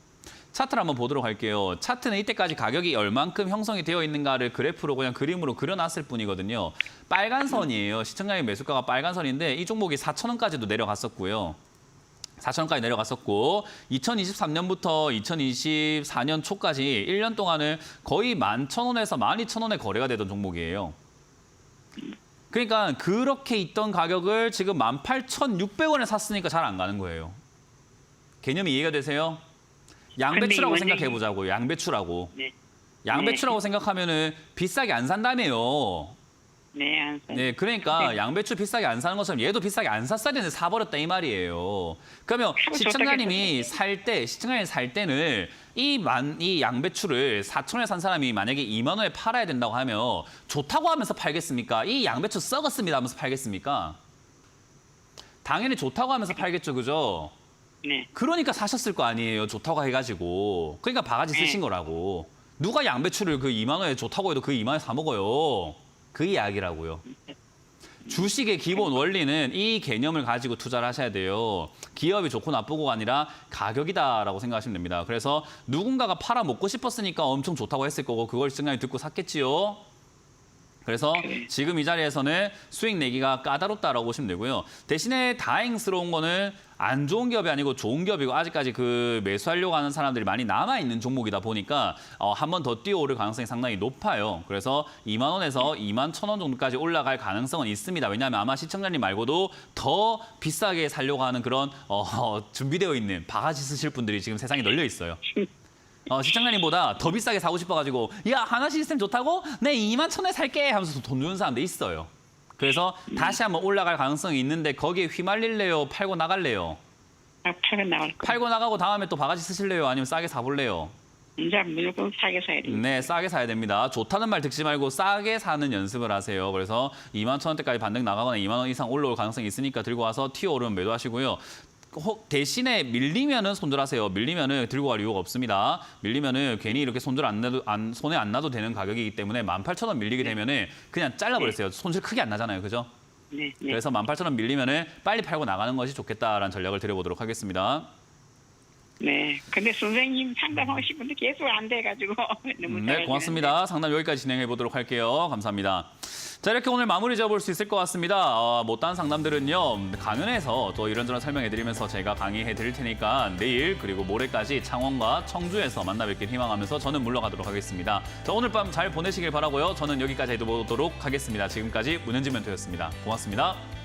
차트를 한번 보도록 할게요. 차트는 이때까지 가격이 얼만큼 형성이 되어 있는가를 그래프로 그냥 그림으로 그려놨을 뿐이거든요. 빨간 선이에요. 시청자님 매수가가 빨간 선인데 이 종목이 4,000원까지도 내려갔었고요. 4,000원까지 내려갔었고 2023년부터 2024년 초까지 1년 동안은 거의 11,000원에서 12,000원에 거래가 되던 종목이에요. 그러니까 그렇게 있던 가격을 지금 18,600원에 샀으니까 잘 안 가는 거예요. 개념이 이해가 되세요? 양배추라고 생각해 보자고요. 양배추라고. 네. 양배추라고 생각하면은 비싸게 안 산다며요. 네, 안 사요. 네, 그러니까 네. 양배추 비싸게 안 사는 것처럼 얘도 비싸게 안 샀어야 되는데 사버렸다 이 말이에요. 그러면 시청자님이 살 때는 이 양배추를 4,000원에 산 사람이 만약에 2만 원에 팔아야 된다고 하면 좋다고 하면서 팔겠습니까? 이 양배추 썩었습니다 하면서 팔겠습니까? 당연히 좋다고 하면서 팔겠죠, 그죠? 네. 그러니까 사셨을 거 아니에요. 좋다고 해가지고. 그러니까 바가지 쓰신 거라고. 누가 양배추를 그 2만 원에 좋다고 해도 그 2만 원에 사 먹어요. 그 이야기라고요. 주식의 기본 원리는 이 개념을 가지고 투자를 하셔야 돼요. 기업이 좋고 나쁘고가 아니라 가격이다라고 생각하시면 됩니다. 그래서 누군가가 팔아 먹고 싶었으니까 엄청 좋다고 했을 거고 그걸 시청자님이 듣고 샀겠지요. 그래서 지금 이 자리에서는 수익 내기가 까다롭다라고 보시면 되고요. 대신에 다행스러운 거는 안 좋은 기업이 아니고 좋은 기업이고 아직까지 그 매수하려고 하는 사람들이 많이 남아있는 종목이다 보니까 한 번 더 뛰어오를 가능성이 상당히 높아요. 그래서 2만 원에서 2만 1,000원 정도까지 올라갈 가능성은 있습니다. 왜냐하면 아마 시청자님 말고도 더 비싸게 살려고 하는 그런 준비되어 있는 바가지 쓰실 분들이 지금 세상에 널려 있어요. 시청자님보다 더 비싸게 사고 싶어가지고 야 하나 시스템 좋다고? 내 2만 1,000원에 살게 하면서 돈 주는 사람도 있어요. 그래서 다시 한번 올라갈 가능성이 있는데 거기에 휘말릴래요? 팔고 나갈래요? 팔고 나올 거. 팔고 나가고 다음에 또 바가지 쓰실래요? 아니면 싸게 사볼래요? 이제 무조건 사게 사야 돼. 네, 싸게 사야 됩니다. 좋다는 말 듣지 말고 싸게 사는 연습을 하세요. 그래서 2만 천 원대까지 반등 나가거나 2만 원 이상 올라올 가능성이 있으니까 들고 와서 튀어 오르면 매도하시고요. 대신에 밀리면은 손절하세요. 밀리면은 들고 갈 이유가 없습니다. 밀리면은 괜히 이렇게 손절 손에 안 나도 되는 가격이기 때문에 18,000원 밀리게 되면은 그냥 잘라버리세요. 손실 크게 안 나잖아요, 그죠? 네, 네. 그래서 18,000원 밀리면은 빨리 팔고 나가는 것이 좋겠다라는 전략을 드려보도록 하겠습니다. 네. 근데 선생님 상담하신 분들 계속 안 돼가지고 너무 네, 잘하시는데. 고맙습니다. 상담 여기까지 진행해 보도록 할게요. 감사합니다. 자, 이렇게 오늘 마무리 지어볼 수 있을 것 같습니다. 못다한 상담들은요, 강연에서 또 이런저런 설명해드리면서 제가 강의해 드릴 테니까 내일 그리고 모레까지 창원과 청주에서 만나 뵙길 희망하면서 저는 물러가도록 하겠습니다. 자, 오늘 밤 잘 보내시길 바라고요. 저는 여기까지 해보도록 하겠습니다. 지금까지 문현진 멘토였습니다. 고맙습니다.